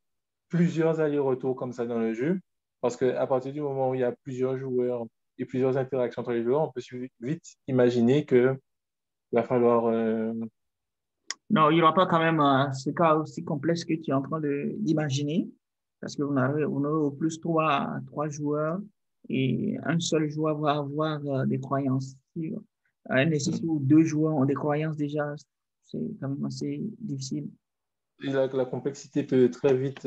plusieurs allers-retours comme ça dans le jeu? Parce qu'à partir du moment où il y a plusieurs joueurs et plusieurs interactions entre les joueurs, on peut vite imaginer qu'il va falloir Non, il n'y aura pas quand même ce cas aussi complexe que tu es en train d'imaginer, parce que vous n'aurez au plus trois joueurs et un seul joueur va avoir des croyances. Si un exercice où deux joueurs ont des croyances déjà, c'est quand même assez difficile. Et la complexité peut très vite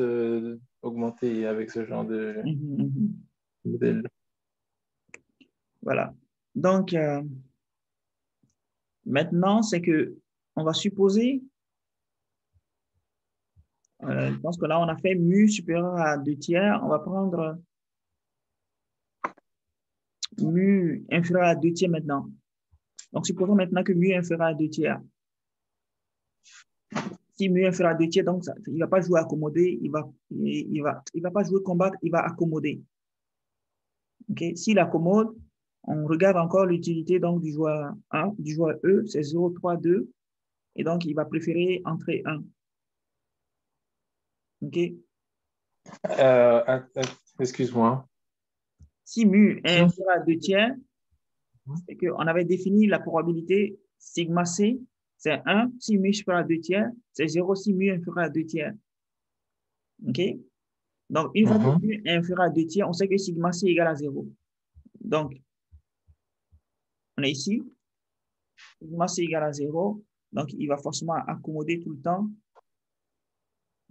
augmenter avec ce genre de Mhm, mhm. modèle. Voilà. Donc, maintenant, c'est que on va supposer, je pense que là, on a fait mu supérieur à 2 tiers, on va prendre mu inférieur à 2 tiers maintenant. Donc, supposons maintenant que mu est inférieur à 2 tiers. Si mu est inférieur à 2 tiers, donc il ne va pas jouer accommodé, il va pas jouer combattre, il va accommoder. Okay? S'il accommode, on regarde encore l'utilité donc du joueur 1, du joueur E, c'est 0, 3, 2, et donc il va préférer entrer 1. Okay? Excuse-moi. Si mu est Si. inférieur à 2 tiers, c'est qu'on avait défini la probabilité sigma C, c'est 1. Si mu est supérieur à 2 tiers, c'est 0 si mu est inférieur à 2 tiers. OK? Donc, une fois que Mhm. mu est inférieur à 2 tiers, on sait que sigma C égale à 0. Donc, on est ici. Sigma C égale à 0. Donc, il va forcément accommoder tout le temps.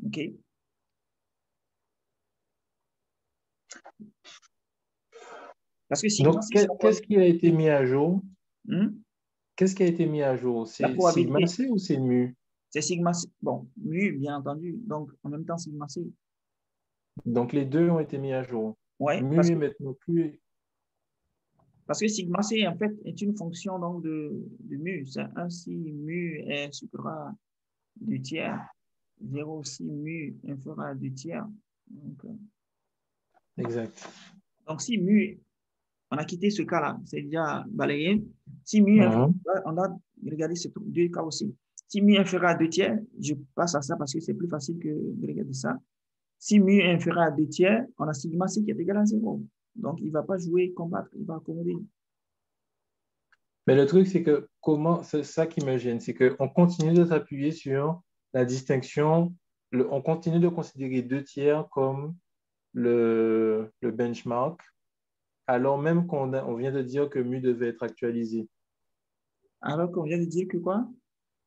OK? Parce que sigma Donc, C, c'est qu'est-ce qui a été mis à jour? hmm? Qu'est-ce qui a été mis à jour? La C'est sigma probabilité. C ou c'est mu? C'est sigma C. Bon, mu, bien entendu. Donc, en même temps, sigma C. Donc, les deux ont été mis à jour. Ouais, Mu est maintenant plus. parce que sigma C, en fait, est une fonction donc, de mu. C'est 1 si mu est supérieur à 2 tiers. 0 si mu inférieur à 2 tiers. Exact. Donc, si mu, on a quitté ce cas-là, c'est déjà balayé. Si mu, Mhm. on doit Regardez ces deux cas aussi. Si mu est inférieur à 2 tiers, je passe à ça parce que c'est plus facile que de regarder ça. Si mu est inférieur à 2 tiers, on a sigma c qui est égal à 0. Donc, il ne va pas jouer, combattre, il va accommoder. Mais le truc, c'est que comment, c'est ça qui me gêne, c'est qu'on continue de s'appuyer sur la distinction, on continue de considérer 2 tiers comme le benchmark, alors même on vient de dire que mu devait être actualisé. Alors qu'on vient de dire que quoi?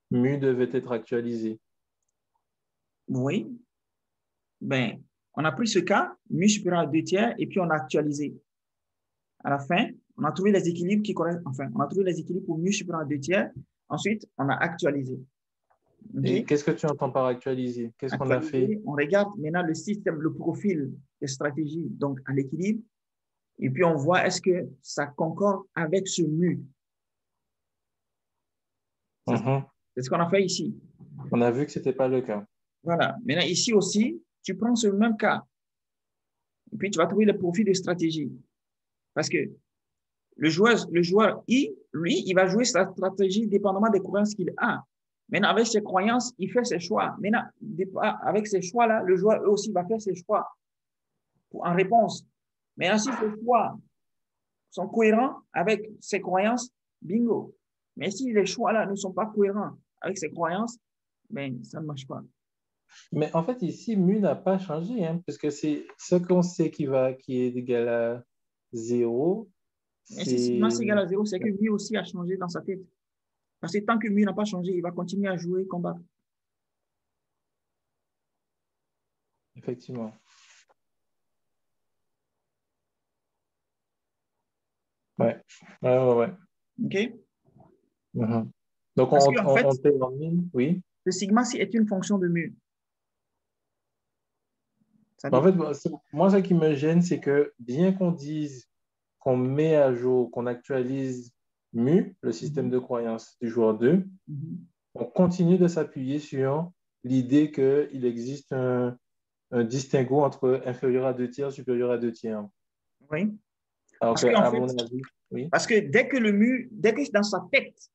Mu devait être actualisé. Oui. Ben, on a pris ce cas, mu supérieur à 2 tiers, et puis on a actualisé. À la fin, on a trouvé les équilibres qui correspondent. Enfin, on a trouvé les équilibres pour mu supérieur à 2 tiers. Ensuite, on a actualisé. Et Okay? qu'est-ce que tu entends par actualiser? Qu'est-ce qu'on a fait? Actualisé, on regarde maintenant le système, le profil des stratégies, donc à l'équilibre, et puis on voit est-ce que ça concorde avec ce mu. Mhm. C'est ce qu'on a fait ici. On a vu que ce n'était pas le cas. Voilà. Maintenant, ici aussi, tu prends ce même cas, et puis tu vas trouver le profil de stratégie. Parce que le joueur I, lui, il va jouer sa stratégie dépendamment des croyances qu'il a. Maintenant, avec ses croyances, il fait ses choix. Maintenant, avec ces choix-là, le joueur eux aussi va faire ses choix en réponse. Maintenant, si ces choix sont cohérents avec ses croyances, bingo. Mais si les choix-là ne sont pas cohérents avec ses croyances, ben, ça ne marche pas. Mais en fait, ici, mu n'a pas changé, hein, puisque c'est ce qu'on sait qui est égal à 0, Mais si sigma c'est c'est... égal à 0, c'est que mu aussi a changé dans sa tête. Parce que tant que mu n'a pas changé, il va continuer à jouer, combattre. Effectivement. Ouais, ouais. OK? Mhm. Donc, Parce qu'en fait, on termine, oui. le sigma ci est une fonction de mu. Ça En dépend. fait, moi, ce qui me gêne, c'est que bien qu'on dise qu'on met à jour, qu'on actualise mu, le système Mhm. de croyance du joueur 2, Mhm. on continue de s'appuyer sur l'idée qu'il existe un distinguo entre inférieur à 2 tiers, supérieur à 2 tiers. Oui. Alors Parce que, qu'en à fait, mon avis, oui. parce que dès que dans sa tête,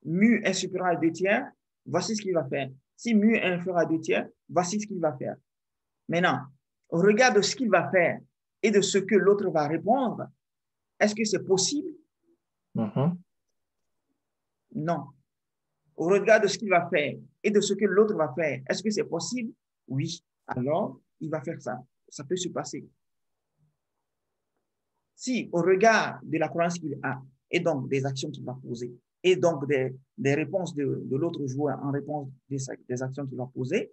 mu est supérieur à 2 tiers, voici ce qu'il va faire. Si mu est inférieur à 2 tiers, voici ce qu'il va faire. Maintenant, au regard de ce qu'il va faire et de ce que l'autre va répondre, est-ce que c'est possible? Mhm. Non. Au regard de ce qu'il va faire et de ce que l'autre va faire, est-ce que c'est possible? Oui. Alors, il va faire ça. Ça peut se passer. Si, au regard de la croyance qu'il a, et donc des actions qu'il va poser, et donc des réponses de l'autre joueur en réponse des actions qu'il va poser,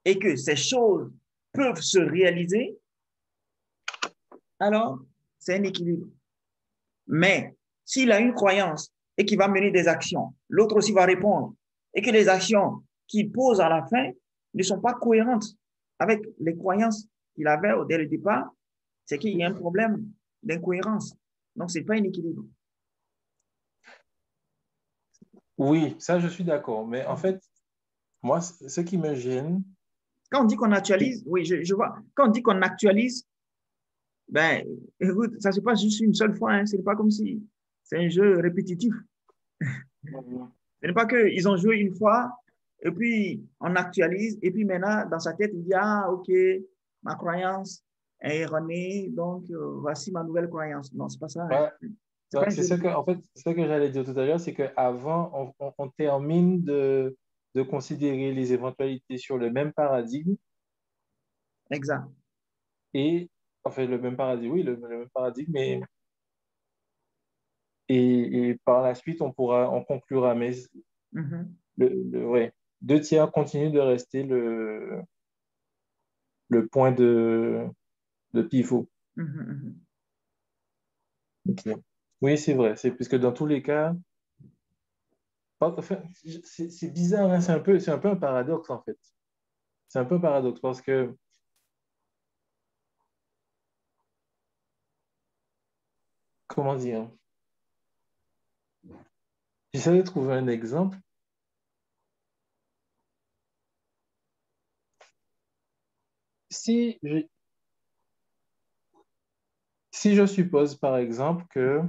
et que ces choses peuvent se réaliser, alors c'est un équilibre. Mais s'il a une croyance et qu'il va mener des actions, l'autre aussi va répondre, et que les actions qu'il pose à la fin ne sont pas cohérentes avec les croyances qu'il avait dès le départ, c'est qu'il y a un problème d'incohérence. Donc, ce n'est pas un équilibre. Oui, ça, je suis d'accord. Mais en fait, moi, ce qui me gêne, Quand on dit qu'on actualise, oui, je vois, quand on dit qu'on actualise, ben, écoute, ça se passe juste une seule fois, hein. Ce n'est pas comme si c'est un jeu répétitif. Ce n'est pas qu'ils ont joué une fois, et puis on actualise, et puis maintenant, dans sa tête, il dit, ah, ok, ma croyance est erronée, donc voici ma nouvelle croyance. Non, c'est pas ça, hein. ouais, C'est pas un c'est jeu ce que, répétitif. en fait, ce que j'allais dire tout à l'heure, c'est qu'avant, on termine de considérer les éventualités sur le même paradigme Exact. et, enfin, le même paradigme, oui, le même paradigme, et par la suite, on conclura. Mais Mhm. ouais, 2 tiers continue de rester le point de pivot. Mhm, mhm. Ok. Oui, c'est vrai. C'est puisque dans tous les cas, enfin, c'est bizarre, hein, c'est un peu un paradoxe en fait. C'est un peu un paradoxe parce que, comment dire, j'essaie de trouver un exemple. Si je, si je suppose par exemple que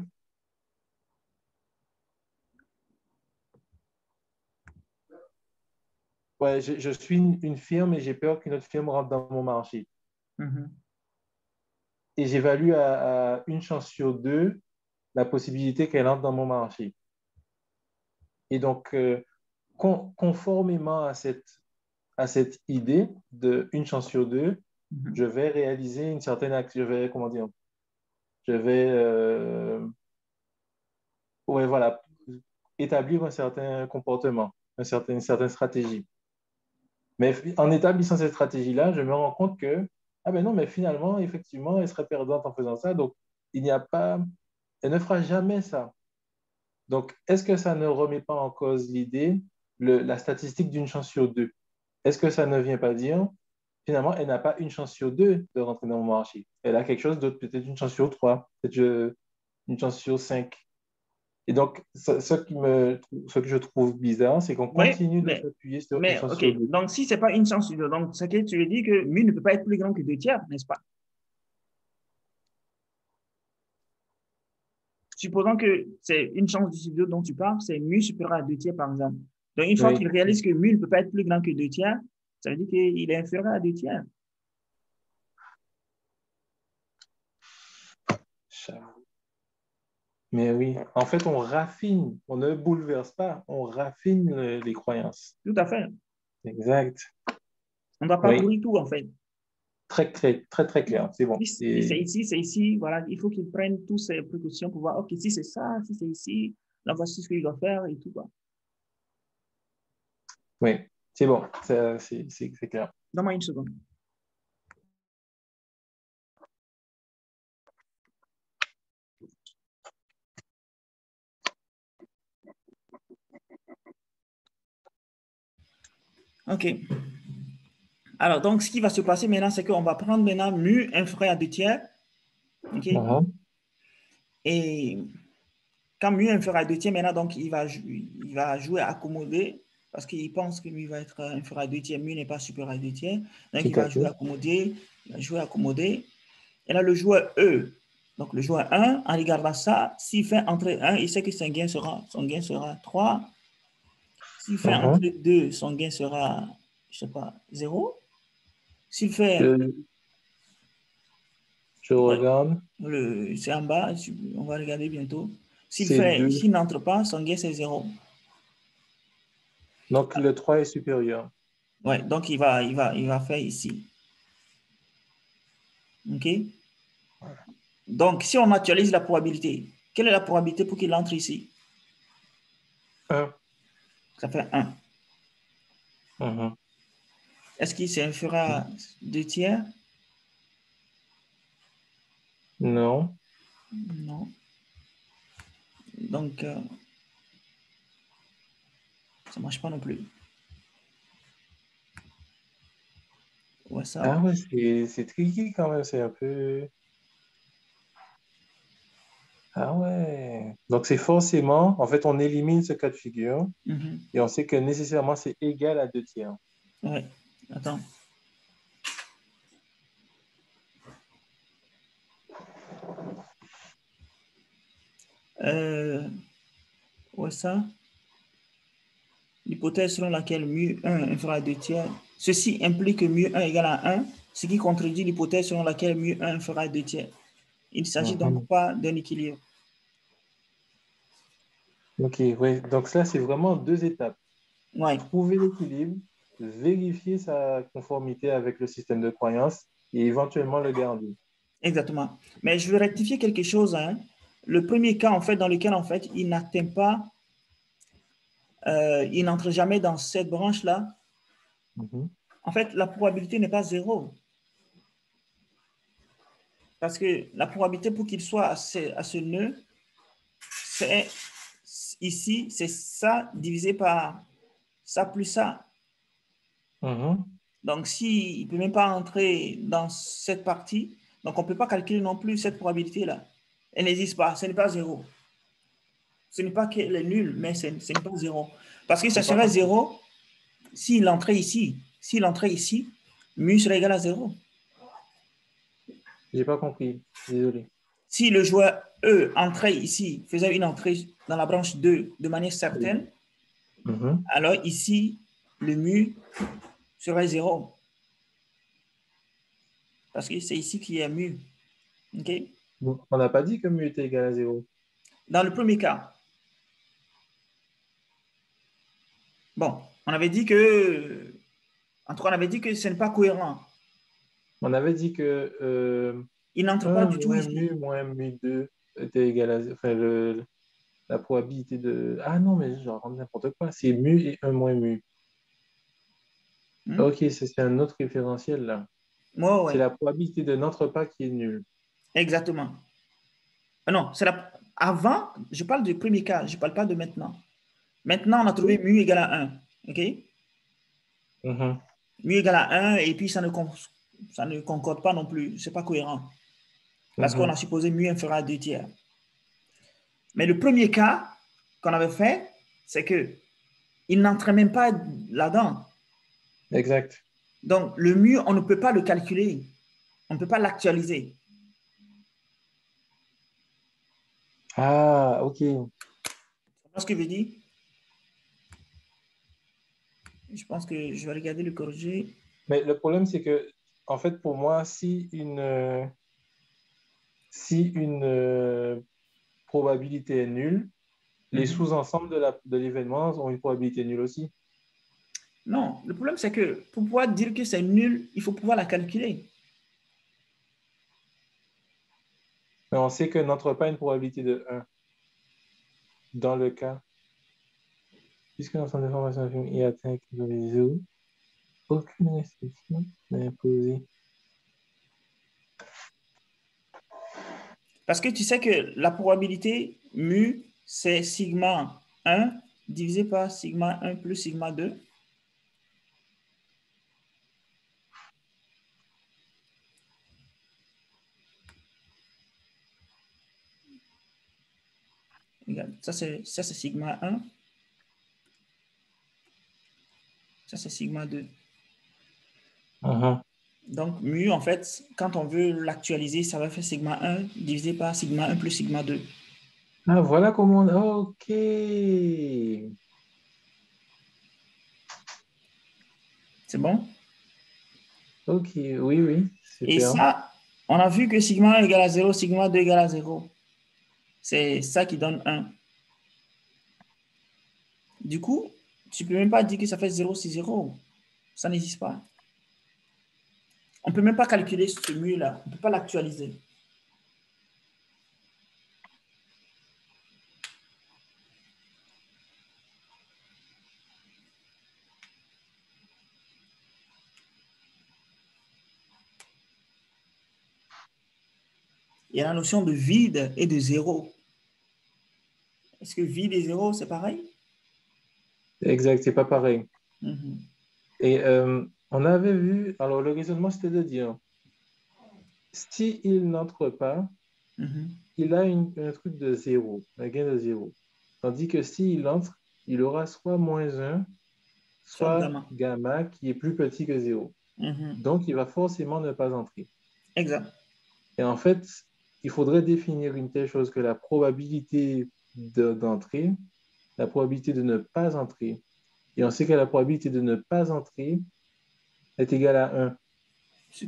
Ouais, je suis une firme et j'ai peur qu'une autre firme rentre dans mon marché. Mhm. Et j'évalue à une chance sur deux la possibilité qu'elle entre dans mon marché. Et donc, conformément à cette idée de une chance sur deux, Mhm. je vais réaliser une certaine action. Je vais, comment dire, je vais, ouais, voilà, établir un certain comportement, une certaine stratégie. Mais en établissant cette stratégie-là, je me rends compte que, ah ben non, mais finalement, effectivement, elle serait perdante en faisant ça. Donc, il n'y a pas, elle ne fera jamais ça. Donc, est-ce que ça ne remet pas en cause l'idée, la statistique d'une chance sur deux? Est-ce que ça ne vient pas dire, finalement, elle n'a pas une chance sur deux de rentrer dans mon marché? Elle a quelque chose d'autre, peut-être une chance sur trois, peut-être une chance sur cinq. Et donc, ce que je trouve bizarre, c'est qu'on Oui, continue de s'appuyer sur une chance ok. sur deux. Donc, si ce n'est pas une chance sur deux, donc ce que tu veux dire que mu ne peut pas être plus grand que 2 tiers, n'est-ce pas? Supposons que c'est une chance sur deux dont tu parles, c'est mu supérieur à 2 tiers, par exemple. Donc, une fois Oui. qu'il réalise que mu ne peut pas être plus grand que 2 tiers, ça veut dire qu'il est inférieur à 2 tiers. Mais oui, en fait, on raffine, on ne bouleverse pas, on raffine les croyances. Tout à fait. Exact. On ne doit pas Oui, pourrir tout, en fait. très, très, très, très clair. C'est bon. Si c'est ici, c'est ici. Voilà, il faut qu'il prenne toutes ces précautions pour voir, OK, si c'est ça, si c'est ici, là, voici ce qu'il doit faire et tout, quoi. Oui, c'est bon. C'est clair. Donne-moi une seconde. OK. Alors, donc, ce qui va se passer maintenant, c'est qu'on va prendre maintenant mu inférieur à 2 tiers. OK? Mhm. Et quand mu inférieur à 2 tiers, maintenant, donc, il va jouer à accommoder parce qu'il pense que mu va être inférieur à 2 tiers. Mu n'est pas supérieur à 2 tiers. Donc, Tout il à va jouer fait. à accommoder. Il va jouer à accommoder. Et là, le joueur E, donc le joueur 1, en regardant ça, s'il fait entrer 1, il sait que son gain sera 3. S'il fait Mhm. entrer 2, son gain sera, je sais pas, 0. S'il fait, Je, je ouais, regarde. c'est en bas, on va regarder bientôt. C'est deux. S'il n'entre pas, son gain c'est 0. Donc, le 3 est supérieur. Ouais, donc il va faire ici. OK? Donc, si on actualise la probabilité, quelle est la probabilité pour qu'il entre ici? Un. Ça fait 1. Mhm. Est-ce qu'il s'est inférieur à 2 tiers? Non. Non. Donc, ça ne marche pas non plus. Ouais, ça. Ah ouais, c'est tricky quand même. C'est un peu. Ah ouais. Donc, c'est forcément. En fait, on élimine ce cas de figure Mhm. et on sait que nécessairement, c'est égal à deux tiers. Ouais. Attends. Euh, ouais, ça. L'hypothèse selon laquelle mu1 inférieur à 2 tiers. Ceci implique que mu1 égale à 1, ce qui contredit l'hypothèse selon laquelle mu1 inférieur à 2 tiers. Il ne s'agit donc Mhm. pas d'un équilibre. Ok, oui. Donc, ça, c'est vraiment deux étapes. Ouais, Trouver l'équilibre, vérifier sa conformité avec le système de croyance et éventuellement le garder. exactement. Mais je veux rectifier quelque chose, hein. Le premier cas, en fait, dans lequel, en fait, il n'atteint pas, il n'entre jamais dans cette branche-là. Mhm. En fait, la probabilité n'est pas zéro. Parce que la probabilité pour qu'il soit à ce nœud, c'est ici, c'est ça divisé par ça plus ça. Mhm. Donc, s'il ne peut même pas entrer dans cette partie, donc on ne peut pas calculer non plus cette probabilité-là. Elle n'existe pas, ce n'est pas zéro. Ce n'est pas qu'elle est nulle, mais ce n'est pas zéro. Parce que ça J'ai pas serait compris. zéro s'il entrait ici. S'il entrait ici, mu serait égal à zéro. J'ai pas compris. Désolé. Si le joueur E entrait ici, faisait une entrée dans la branche 2 de manière Oui. certaine, Mhm. alors ici, le mu serait 0. Parce que c'est ici qu'il y a mu. OK? On n'a pas dit que mu était égal à 0. Dans le premier cas, bon, on avait dit que, en tout cas, on avait dit que ce n'est pas cohérent. On avait dit que Il n'entre pas 1 du tout moins ici. mu moins mu2 était égal à... Enfin, la probabilité de... Ah non, mais je raconte n'importe quoi. C'est mu et 1 moins mu. Hmm? Ok, c'est un autre référentiel là. Ouais, C'est ouais, la probabilité de n'entre pas qui est nulle. exactement. Non, c'est avant, je parle du premier cas, je ne parle pas de maintenant. Maintenant, on a trouvé mu égale à 1. OK? Mhm, Mu égale à 1 et puis ça ne concorde pas non plus. Ce n'est pas cohérent. Parce qu'on a mhm. supposé mu inférieur à 2 tiers. Mais le premier cas qu'on avait fait, c'est que il n'entrait même pas là-dedans. Exact. Donc, le mu, on ne peut pas le calculer. On ne peut pas l'actualiser. Ah, ok. Tu vois ce que je veux dire? Je pense que je vais regarder le corriger. Mais le problème, c'est que, en fait, pour moi, si une probabilité est nulle, les Mhm. sous-ensembles de l'événement ont une probabilité nulle aussi. Non, le problème, c'est que pour pouvoir dire que c'est nul, il faut pouvoir la calculer. Mais on sait que n'entre pas une probabilité de 1 dans le cas, puisque l'ensemble des formations affirmées est atteint avec le 0, aucune restriction n'est imposée. Parce que tu sais que la probabilité mu, c'est sigma 1 divisé par sigma 1 plus sigma 2. Regarde, ça, c'est sigma 1. Ça, c'est sigma 2. Mhm. Donc, mu, en fait, quand on veut l'actualiser, ça va faire sigma 1 divisé par sigma 1 plus sigma 2. Ah, voilà comment on... Ok. C'est bon? Ok, oui, oui, Et super. ça, on a vu que sigma 1 égale à 0, sigma 2 égale à 0. C'est ça qui donne 1. Du coup, tu ne peux même pas dire que ça fait 0, c'est 0. Ça n'existe pas. On ne peut même pas calculer ce mu-là. On ne peut pas l'actualiser. Il y a la notion de vide et de zéro. Est-ce que vide et zéro, c'est pareil? Exact, c'est pas pareil. Mhm. Et on avait vu, alors le raisonnement, c'était de dire, si il n'entre pas, Mhm. il a un truc de zéro, un gain de zéro. Tandis que s'il entre, il aura soit -1, Soit soit gamma. gamma qui est plus petit que zéro. Mhm. Donc, il va forcément ne pas entrer. Exact. Et en fait, il faudrait définir une telle chose que la probabilité d'entrer, la probabilité de ne pas entrer. Et on sait que la probabilité de ne pas entrer est égale à 1.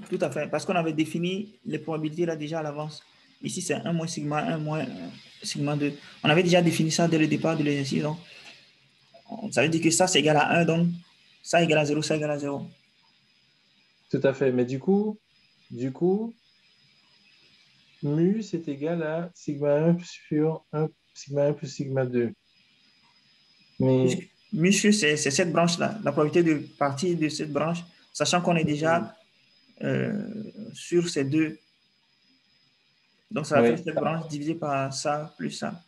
Tout à fait. Parce qu'on avait défini les probabilités là déjà à l'avance. Ici, c'est 1 moins sigma 1 moins sigma 2. On avait déjà défini ça dès le départ de l'exercice. Donc, ça veut dire que ça, c'est égal à 1. Donc, ça égale à 0, ça égale à 0. Tout à fait. Mais du coup, mu, c'est égal à sigma 1 sur 1, sigma 1 plus sigma 2. Mais, Monsieur, c'est cette branche-là. La probabilité de partir de cette branche, sachant qu'on est oui, déjà sur ces deux. Donc, ça va faire oui. cette branche divisée par ça plus ça.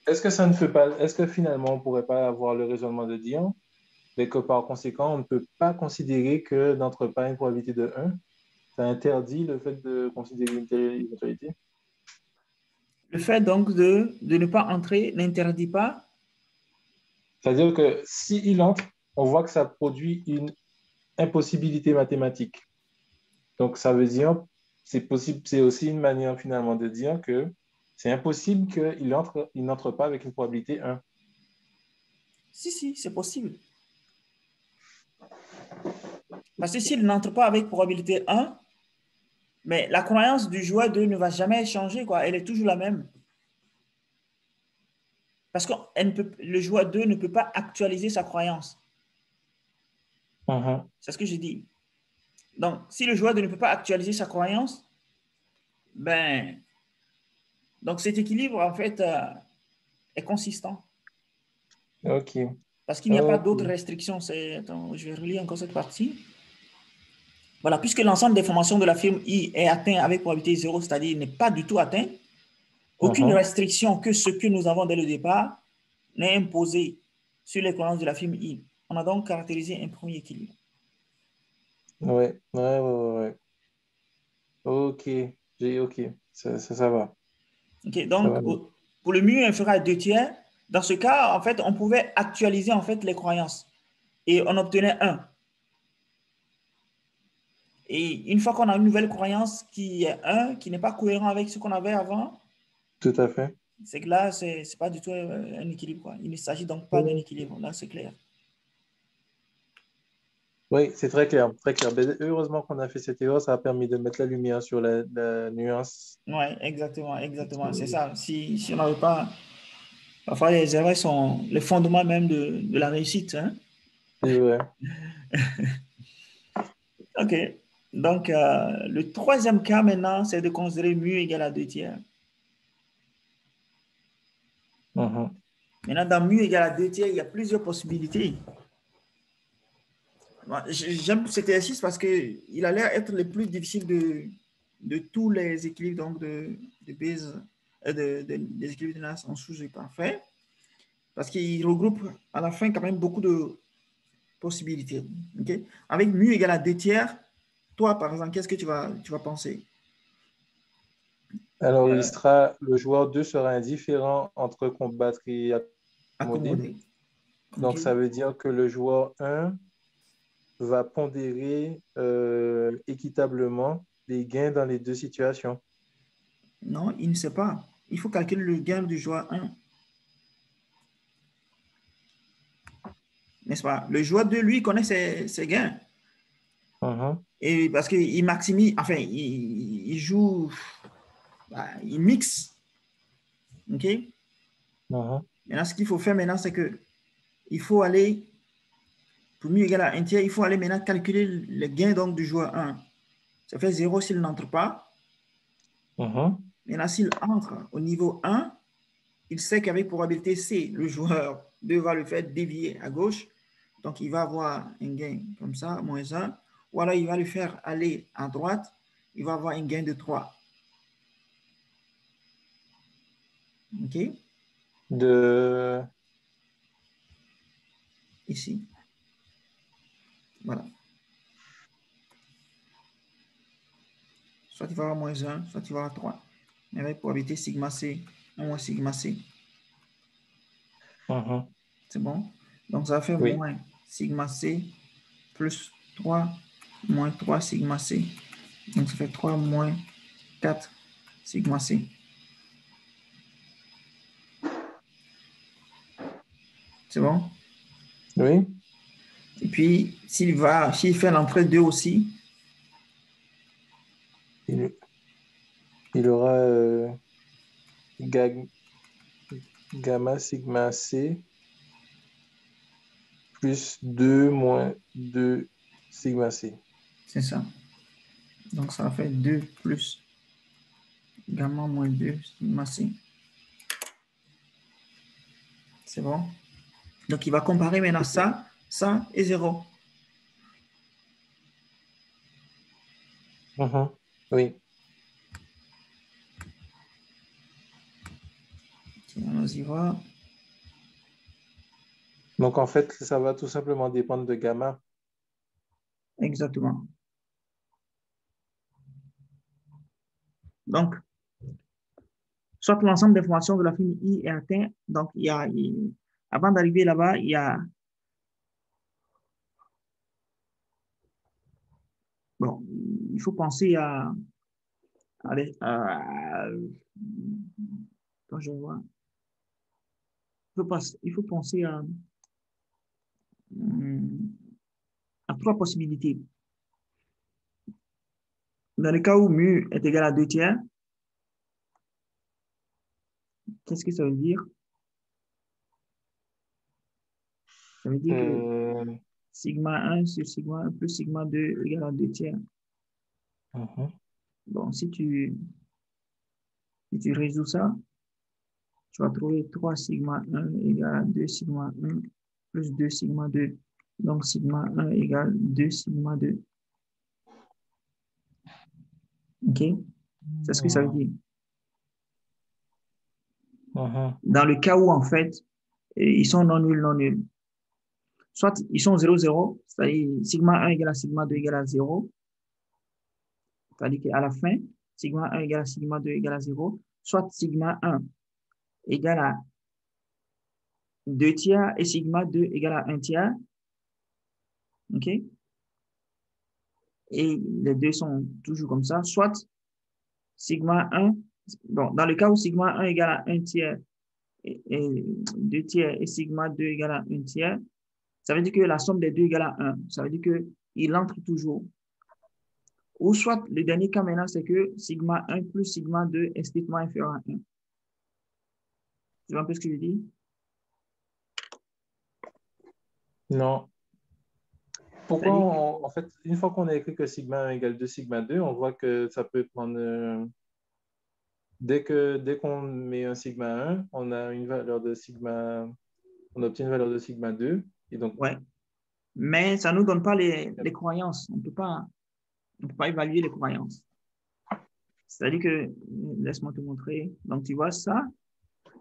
Est-ce que ça ne fait pas, est-ce que finalement, on ne pourrait pas avoir le raisonnement de dire, mais que par conséquent, on ne peut pas considérer que n'entre pas une probabilité de 1? Ça interdit le fait de considérer une telle éventualité? Le fait donc de ne pas entrer n'interdit pas. C'est-à-dire que s'il entre, on voit que ça produit une impossibilité mathématique. Donc, ça veut dire, c'est possible, c'est aussi une manière finalement de dire que c'est impossible qu'il n'entre pas avec une probabilité 1. Si, c'est possible. Parce que s'il n'entre pas avec probabilité 1, mais la croyance du joueur 2 ne va jamais changer, quoi. Elle est toujours la même. Parce que le joueur 2 ne peut pas actualiser sa croyance. C'est ce que j'ai dit. Donc, si le joueur 2 ne peut pas actualiser sa croyance, ben, donc cet équilibre, en fait, est consistant. OK. Parce qu'il n'y a pas OK. d'autres restrictions. Attends, je vais relire encore cette partie. Voilà, puisque l'ensemble des formations de la firme I est atteint avec probabilité 0, c'est-à-dire n'est pas du tout atteint, aucune restriction que ce que nous avons dès le départ n'est imposée sur les croyances de la firme I. On a donc caractérisé un premier équilibre. Ouais. OK. OK. Ça va. Okay, Ça donc, va. pour le mu inférieur à 2 tiers, dans ce cas, en fait, on pouvait actualiser en fait les croyances et on obtenait 1. Et une fois qu'on a une nouvelle croyance qui est 1, qui n'est pas cohérent avec ce qu'on avait avant, Tout à fait. c'est que là, ce n'est pas du tout un équilibre, quoi. Il ne s'agit donc pas d'un équilibre. Là, c'est clair. Oui, c'est très clair, très clair. Ben, heureusement qu'on a fait cette erreur, ça a permis de mettre la lumière sur la nuance. Oui, exactement. C'est ça. Si on n'avait pas... Parfois, les erreurs sont le fondement même de la réussite. Hein? C'est vrai. OK. Donc, le troisième cas maintenant, c'est de considérer mu égal à 2 tiers. Maintenant, dans mu égal à 2 tiers, il y a plusieurs possibilités. J'aime cet exercice parce qu'il a l'air être le plus difficile de tous les équilibres donc de base, des équilibres de Nash en sous-jeu parfait. Parce qu'il regroupe à la fin quand même beaucoup de possibilités. Okay? Avec mu égal à 2 tiers, toi, par exemple, qu'est-ce que tu vas penser? Alors, le joueur 2 sera indifférent entre combattre et accommoder. Accommodé. Donc, Okay? ça veut dire que le joueur 1 va pondérer équitablement les gains dans les deux situations. Non, il ne sait pas. Il faut calculer le gain du joueur 1. N'est-ce pas? Le joueur 2, lui, connaît ses gains. Et parce qu'il maximise, enfin, il joue, il mixe. OK? Maintenant, ce qu'il faut faire maintenant, c'est que il faut aller, pour mu égal à 1 tiers, il faut aller maintenant calculer le gain donc, du joueur 1. Ça fait 0 s'il n'entre pas. Maintenant, s'il entre au niveau 1, il sait qu'avec probabilité C, le joueur 2 va le faire dévier à gauche. Donc, il va avoir un gain comme ça, moins 1. Ou alors, il va le faire aller à droite. Il va avoir un gain de 3. OK? Ici. Voilà. Soit il va avoir moins 1, soit il va avoir 3. Avec probabilité sigma C, 1 moins sigma C. C'est bon? Donc, ça fait Oui. moins sigma C plus 3 moins 3 sigma C. Donc, ça fait 3 moins 4 sigma C. C'est bon? Oui. Et puis, s'il fait l'entrée 2 aussi, Il aura gamma sigma C plus 2 moins 2 sigma C. c'est ça. Donc, ça fait 2 plus gamma moins 2 sigma C. C'est bon? Donc, il va comparer maintenant ça et 0. Oui. On y va. Donc, en fait, ça va tout simplement dépendre de gamma. Exactement. Donc, soit l'ensemble des formations de la firme I est atteint. Donc, avant d'arriver là-bas, bon, il faut penser quand je vois, il faut penser trois possibilités. Dans le cas où mu est égal à 2 tiers, qu'est-ce que ça veut dire? Ça veut dire que sigma 1 sur sigma 1 plus sigma 2 égale à 2 tiers. Bon, si tu résous ça, tu vas trouver 3 sigma 1 égale à 2 sigma 1 plus 2 sigma 2. Donc, sigma 1 égale 2 sigma 2. OK? C'est ce que ça veut dire. Dans le cas où, en fait, ils sont non nuls, non nuls. Soit ils sont 0, 0, c'est-à-dire sigma 1 égale à sigma 2 égale à 0. C'est-à-dire qu'à la fin, sigma 1 égale à sigma 2 égale à 0. Soit sigma 1 égale à 2 tiers et sigma 2 égale à 1 tiers. OK? Et les deux sont toujours comme ça. Soit sigma 1, bon, dans le cas où sigma 1 égale à 1 tiers et 2 tiers et sigma 2 égale à 1 tiers, ça veut dire que la somme des deux égale à 1. Ça veut dire qu'il entre toujours. Ou soit, le dernier cas maintenant, c'est que sigma 1 plus sigma 2 est strictement inférieur à 1. Tu vois un peu ce que je dis? Non. Pourquoi, en fait, une fois qu'on a écrit que sigma 1 égale 2 sigma 2, on voit que ça peut prendre... dès qu'on met un sigma 1, on a une valeur de sigma... On obtient une valeur de sigma 2. Et donc, ouais. Mais ça ne nous donne pas les croyances. On ne peut pas évaluer les croyances. C'est-à-dire que, laisse-moi te montrer. Donc, tu vois ça.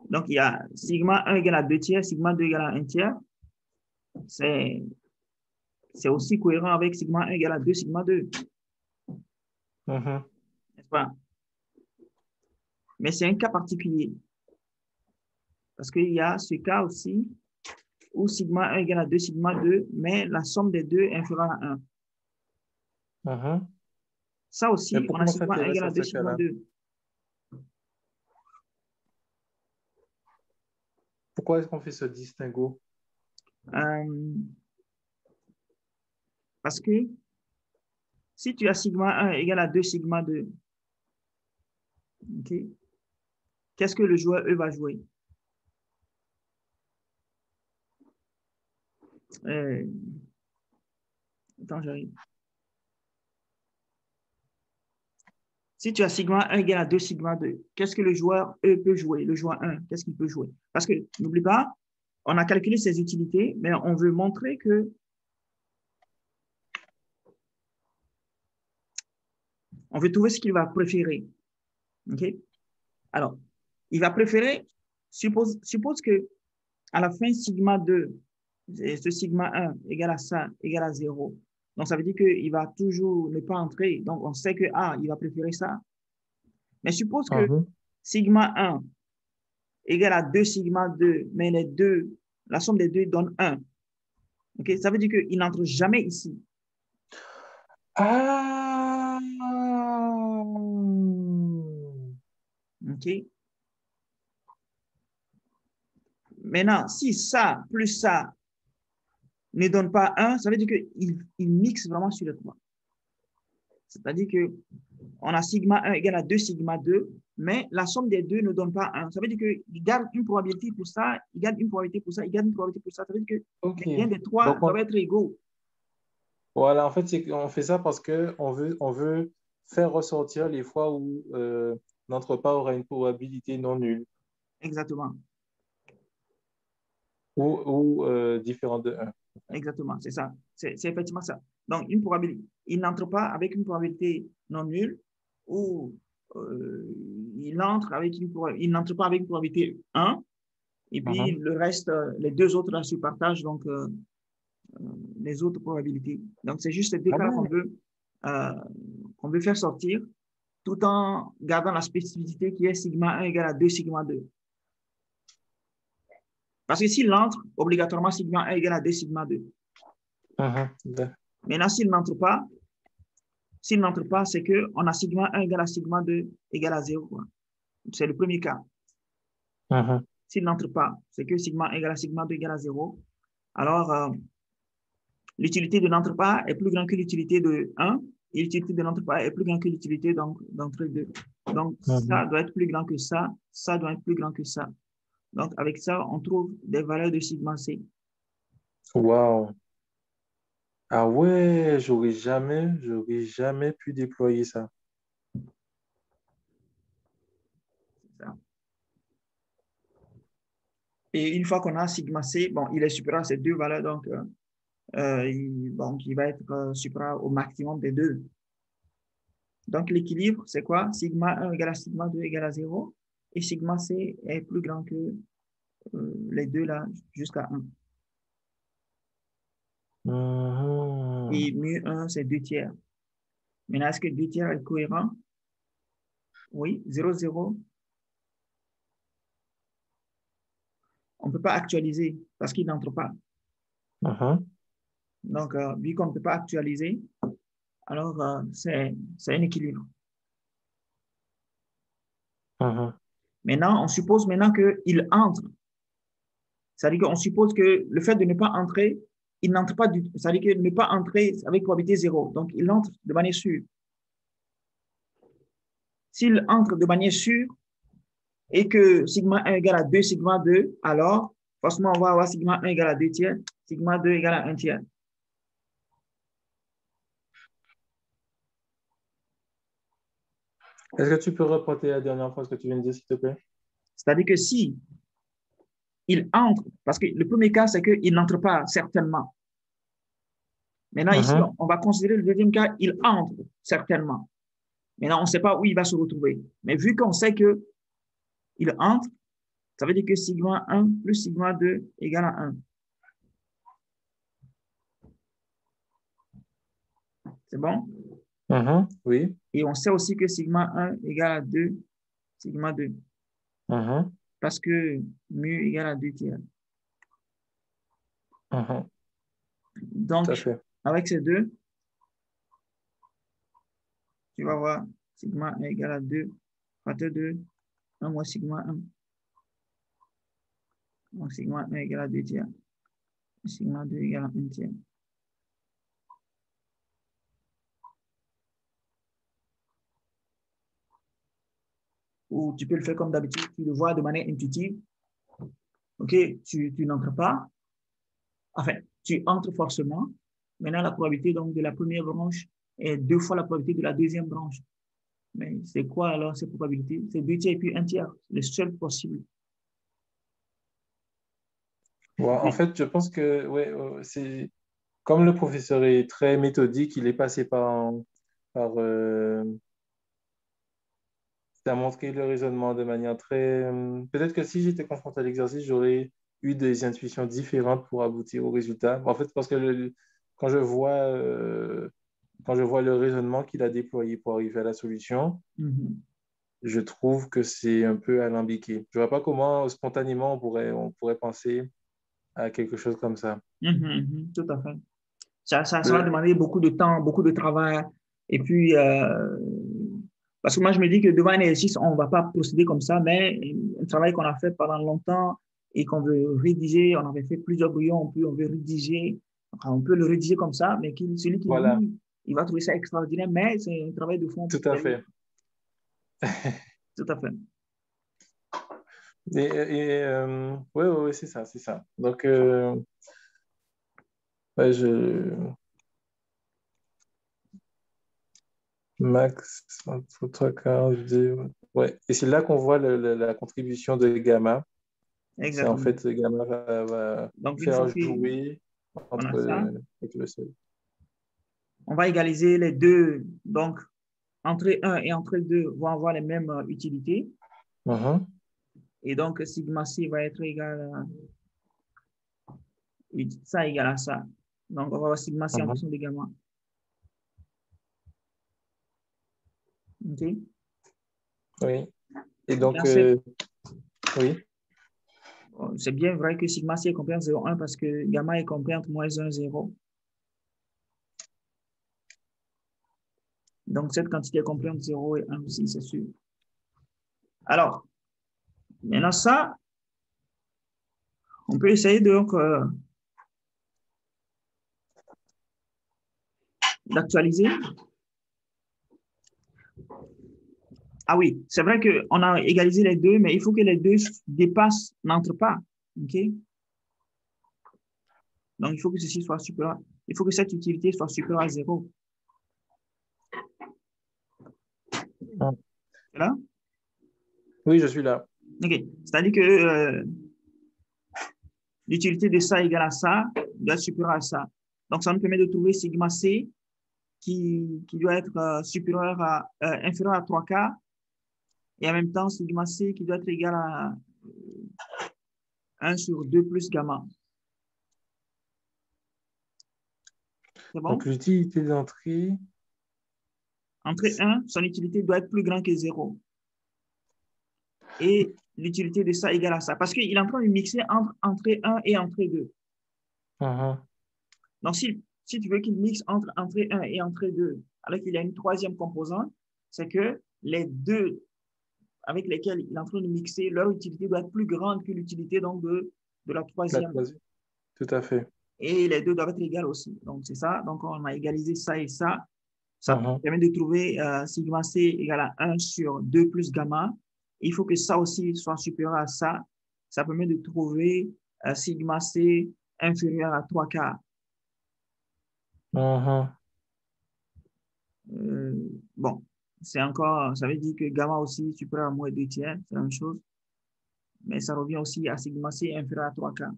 Donc, il y a sigma 1 égale à 2 tiers, sigma 2 égale à 1 tiers. C'est aussi cohérent avec sigma 1 égale à 2, sigma 2. N'est-ce pas? Mais c'est un cas particulier. Parce qu'il y a ce cas aussi où sigma 1 égale à 2, sigma 2, mais la somme des deux est inférieure à 1. Ça aussi, on a sigma 1 égale à 2, sigma 2. Pourquoi est-ce qu'on fait ce distinguo? Parce que si tu as sigma 1 égale à 2 sigma 2, okay, qu'est-ce que le joueur E va jouer? Attends, j'arrive. Si tu as sigma 1 égale à 2 sigma 2, qu'est-ce que le joueur E peut jouer? Le joueur 1, qu'est-ce qu'il peut jouer? Parce que, n'oublie pas, on a calculé ses utilités, mais on veut montrer que on veut trouver ce qu'il va préférer. OK? Alors, il va préférer, suppose que à la fin, sigma 2, ce sigma 1 égale à ça, égale à 0. Donc, ça veut dire qu'il va toujours ne pas entrer. Donc, on sait que il va préférer ça. Mais suppose que sigma 1 égale à 2 sigma 2, mais la somme des deux donne 1. Okay? Ça veut dire qu'il n'entre jamais ici. OK? Maintenant, si ça plus ça ne donne pas 1, ça veut dire qu'il mixe vraiment sur les trois. C'est-à-dire qu'on a sigma 1 égale à 2 sigma 2, mais la somme des deux ne donne pas 1. Ça veut dire qu'il garde une probabilité pour ça, il garde une probabilité pour ça, il garde une probabilité pour ça. Ça veut dire que les gains des trois doivent être égaux. Voilà, en fait, on fait ça parce qu'on veut faire ressortir les fois où notre pas aura une probabilité non nulle. Exactement. Ou différente de 1. Exactement, c'est ça. C'est effectivement ça. Donc, une probabilité, il n'entre pas avec une probabilité non nulle ou il n'entre pas avec une probabilité 1 et puis le reste, les deux autres là se partagent donc les autres probabilités. Donc, c'est juste ces deux cas qu'on veut faire sortir tout en gardant la spécificité qui est sigma 1 égale à 2 sigma 2. Parce que s'il entre, obligatoirement, sigma 1 égale à 2 sigma 2. Maintenant, s'il n'entre pas, c'est qu'on a sigma 1 égale à sigma 2 égale à 0. C'est le premier cas. S'il n'entre pas, c'est que sigma 1 égale à sigma 2 égale à 0. Alors, l'utilité de notre part est plus grande que l'utilité de 1 et l'utilité de notre part est plus grande que l'utilité d'entre 2. Donc, ça doit être plus grand que ça doit être plus grand que ça. Donc, avec ça, on trouve des valeurs de sigma C. Wow. Ah ouais, j'aurais jamais pu déployer ça. Ça. Et une fois qu'on a sigma C, bon, il est supérieur à ces deux valeurs, donc, il va être supérieur au maximum des deux. Donc, l'équilibre, c'est quoi? Sigma 1 égale à sigma 2 égale à 0. Et sigma C est plus grand que les deux là, jusqu'à 1. Et mu 1, c'est 2 tiers. Maintenant, est-ce que 2 tiers est cohérent? Oui, 0, 0. On ne peut pas actualiser parce qu'il n'entre pas. Donc, vu qu'on ne peut pas actualiser, alors c'est un équilibre. Maintenant, on suppose maintenant qu'il entre. C'est-à-dire qu'on suppose que le fait de ne pas entrer, il n'entre pas du tout. C'est-à-dire que ne pas entrer avec probabilité 0. Donc, il entre de manière sûre. S'il entre de manière sûre et que sigma 1 égale à 2 sigma 2, alors, forcément, on va avoir sigma 1 égale à 2 tiers, sigma 2 égale à 1 tiers. Est-ce que tu peux répéter la dernière fois ce que tu viens de dire, s'il te plaît? C'est-à-dire que si il entre, parce que le premier cas, c'est qu'il n'entre pas, certainement. Maintenant, ici, on va considérer le deuxième cas, il entre, certainement. Maintenant, on ne sait pas où il va se retrouver. Mais vu qu'on sait qu'il entre, ça veut dire que sigma 1 plus sigma 2 égale à 1. C'est bon? Oui. Et on sait aussi que sigma 1 égale à 2 sigma 2. Parce que mu égale à 2 tiers. Donc, avec ces deux, tu vas voir sigma 1 égale à 2, facteur 2, 1 moins sigma 1. Donc, sigma 1 égale à 2 tiers. Sigma 2 égale à 1 tiers. Ou tu peux le faire comme d'habitude, tu le vois de manière intuitive. OK, tu n'entres pas. Enfin, tu entres forcément. Maintenant, la probabilité donc, de la première branche est 2 fois la probabilité de la deuxième branche. Mais c'est quoi alors ces probabilités? C'est 2 tiers et puis 1 tiers, les seuls possibles. En fait, je pense que c'est comme le professeur est très méthodique, il est passé par ça a montré le raisonnement de manière très. Peut-être que si j'étais confronté à l'exercice, j'aurais eu des intuitions différentes pour aboutir au résultat. En fait, parce que quand je vois, quand je vois le raisonnement qu'il a déployé pour arriver à la solution, je trouve que c'est un peu alambiqué. Je ne vois pas comment spontanément on pourrait penser à quelque chose comme ça. Tout à fait. Ça va demander beaucoup de temps, beaucoup de travail. Et puis, parce que moi, je me dis que devant un exercice, on ne va pas procéder comme ça, mais un travail qu'on a fait pendant longtemps et qu'on veut rédiger, on avait fait plusieurs brouillons, on veut rédiger, enfin, on peut le rédiger comme ça, mais celui qui Voilà, lit, il va trouver ça extraordinaire, mais c'est un travail de fond. tout à fait. Tout à fait. Oui, c'est ça, c'est ça. Donc, max, entre 3 quarts, ouais. Et c'est là qu'on voit la contribution de gamma. C'est en Exactement. fait, gamma va Donc, une fois faire qu'on jouer a entre ça, avec le seuil. on va égaliser les deux. Donc, entrée 1 et entrée 2 vont avoir les mêmes utilités. Et donc, sigma C va être égal à ça égale à ça. Donc, on va avoir sigma C en fonction de gamma. OK? Oui. Et donc, oui. C'est bien vrai que sigma C est compris entre 0,1 parce que gamma est compris entre moins 1 et 0. Donc, cette quantité est comprise entre 0 et 1 aussi, c'est sûr. Alors, maintenant ça, on peut essayer donc d'actualiser. Ah oui, c'est vrai qu'on a égalisé les deux, mais il faut que les deux dépassent, n'entrent pas. OK? Donc, il faut que ceci soit supérieur. Il faut que cette utilité soit supérieure à 0. C'est là? Oui, je suis là. OK. C'est-à-dire que l'utilité de ça égale à ça doit être supérieure à ça. Donc, ça nous permet de trouver sigma C qui doit être supérieur à, inférieur à 3K et en même temps sigma C qui doit être égal à 1 sur 2 plus gamma. C'est bon? Donc, l'utilité d'entrée. Entrée 1, son utilité doit être plus grande que 0. Et l'utilité de ça égale à ça. Parce qu'il est en train de mixer entre entrée 1 et entrée 2. Donc, si tu veux qu'il mixe entre entrée 1 et entrée 2, alors qu'il y a une troisième composante, c'est que les deux avec lesquels il est en train de mixer, leur utilité doit être plus grande que l'utilité donc de la La troisième. troisième. Tout à fait. Et les deux doivent être égales aussi. Donc, c'est ça. Donc, on a égalisé ça et ça. Ça permet de trouver sigma C égale à 1 sur 2 plus gamma. Il faut que ça aussi soit supérieur à ça. Ça permet de trouver sigma C inférieur à 3K. Bon, c'est encore, ça veut dire que gamma aussi supérieur à moins 2 tiers, c'est la même chose. Mais ça revient aussi à sigma C inférieur à 3K.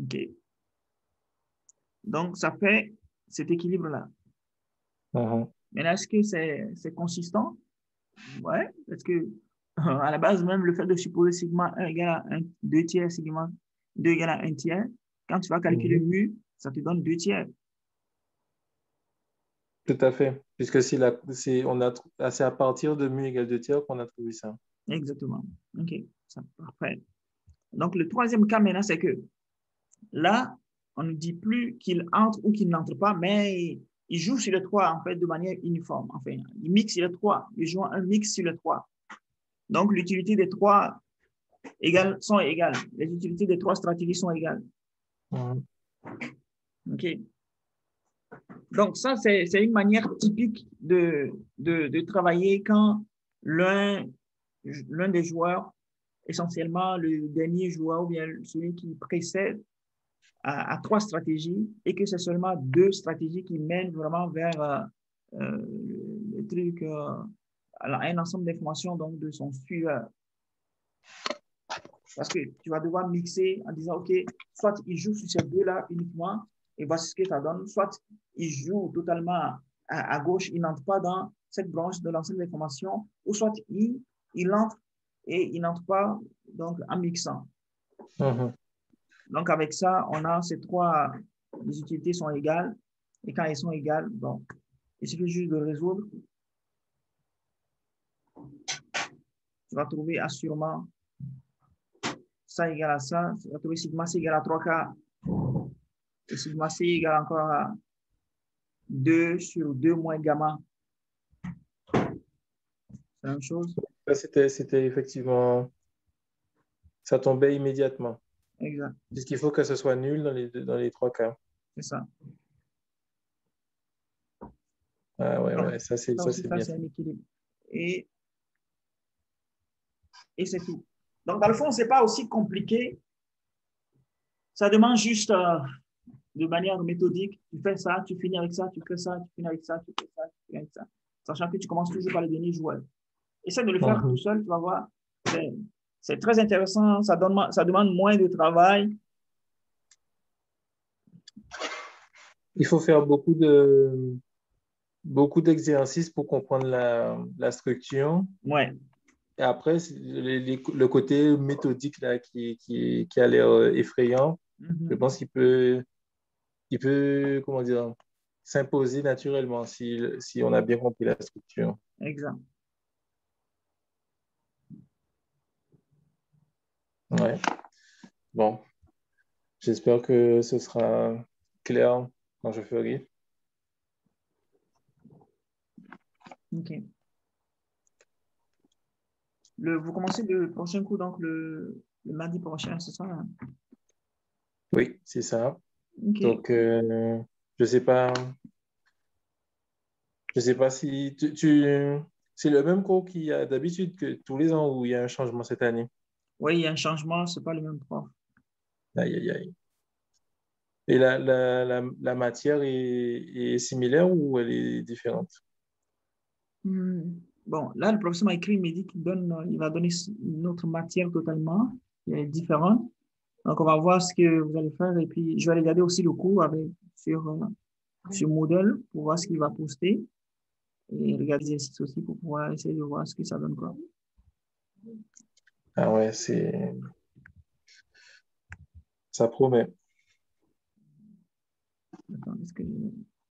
OK. Donc, ça fait cet équilibre-là. Maintenant, est-ce que c'est consistant? Ouais, parce que à la base, même le fait de supposer sigma 1 égale à 1, 2 tiers, sigma 2 égale à 1 tiers, quand tu vas calculer mu, ça te donne 2 tiers. Tout à fait. Puisque c'est à partir de mu égale 2 tiers qu'on a trouvé ça. Exactement. OK, ça, parfait. Donc, le troisième cas maintenant, c'est que là, on ne dit plus qu'il entre ou qu'il n'entre pas, mais il joue sur les trois, en fait, de manière uniforme. Enfin, il mixe sur les trois. Il joue un mix sur les trois. Donc, l'utilité des trois sont égales. Les utilités des trois stratégies sont égales. OK. Donc, ça, c'est une manière typique de travailler quand l'un des joueurs, essentiellement le dernier joueur ou bien celui qui précède, à trois stratégies et que c'est seulement deux stratégies qui mènent vraiment vers le truc, un ensemble d'informations donc de son suiveur. Parce que tu vas devoir mixer en disant, OK, soit il joue sur ces deux-là uniquement et voici ce que ça donne, soit il joue totalement à gauche, il n'entre pas dans cette branche de l'ensemble d'informations, ou soit il entre et il n'entre pas donc en mixant. Donc, avec ça, on a ces trois, les utilités sont égales. Et quand elles sont égales, bon, il suffit juste de résoudre. Tu vas trouver assurément ça égale à ça. Tu vas trouver sigma C égale à 3K. Et sigma C égale encore à 2 sur 2 moins gamma. C'est la même chose. C'était effectivement... Ça tombait immédiatement. Exact. Puisqu'il faut que ce soit nul dans les trois cas. C'est ça. Ah ouais, Donc, ouais, ça c'est ça aussi, bien c'est un fait. équilibre. Et c'est tout. Donc, dans le fond, ce n'est pas aussi compliqué. Ça demande juste de manière méthodique, tu fais ça, tu finis avec ça, tu fais ça, tu finis avec ça, tu fais ça, tu finis avec ça. Sachant que tu commences toujours par le dernier joueur. Essaie de le faire tout seul, tu vas voir. C'est très intéressant, ça demande moins de travail. Il faut faire beaucoup d'exercices pour comprendre la structure. Ouais. Et après, le côté méthodique là, qui a l'air effrayant, je pense il peut, comment dire, s'imposer naturellement si on a bien compris la structure. Exact. Ouais. Bon, j'espère que ce sera clair quand je ferai. OK. Vous commencez le prochain coup, donc le mardi prochain, c'est ça? Hein? Oui, c'est ça. OK. Donc, je sais pas, je sais pas si c'est le même cours qu'il y a d'habitude que tous les ans où il y a un changement cette année. Oui, il y a un changement, c'est pas le même prof. Aïe, aïe, aïe. Et la matière est similaire ou elle est différente? Hmm. Bon, là, le professeur m'a écrit, il m'a dit il va donner une autre matière totalement différente. Donc, on va voir ce que vous allez faire et puis je vais regarder aussi le cours sur Moodle pour voir ce qu'il va poster et regarder les exercices aussi pour pouvoir essayer de voir ce que ça donne quoi. Ah ouais, ça promet. Attends, est-ce que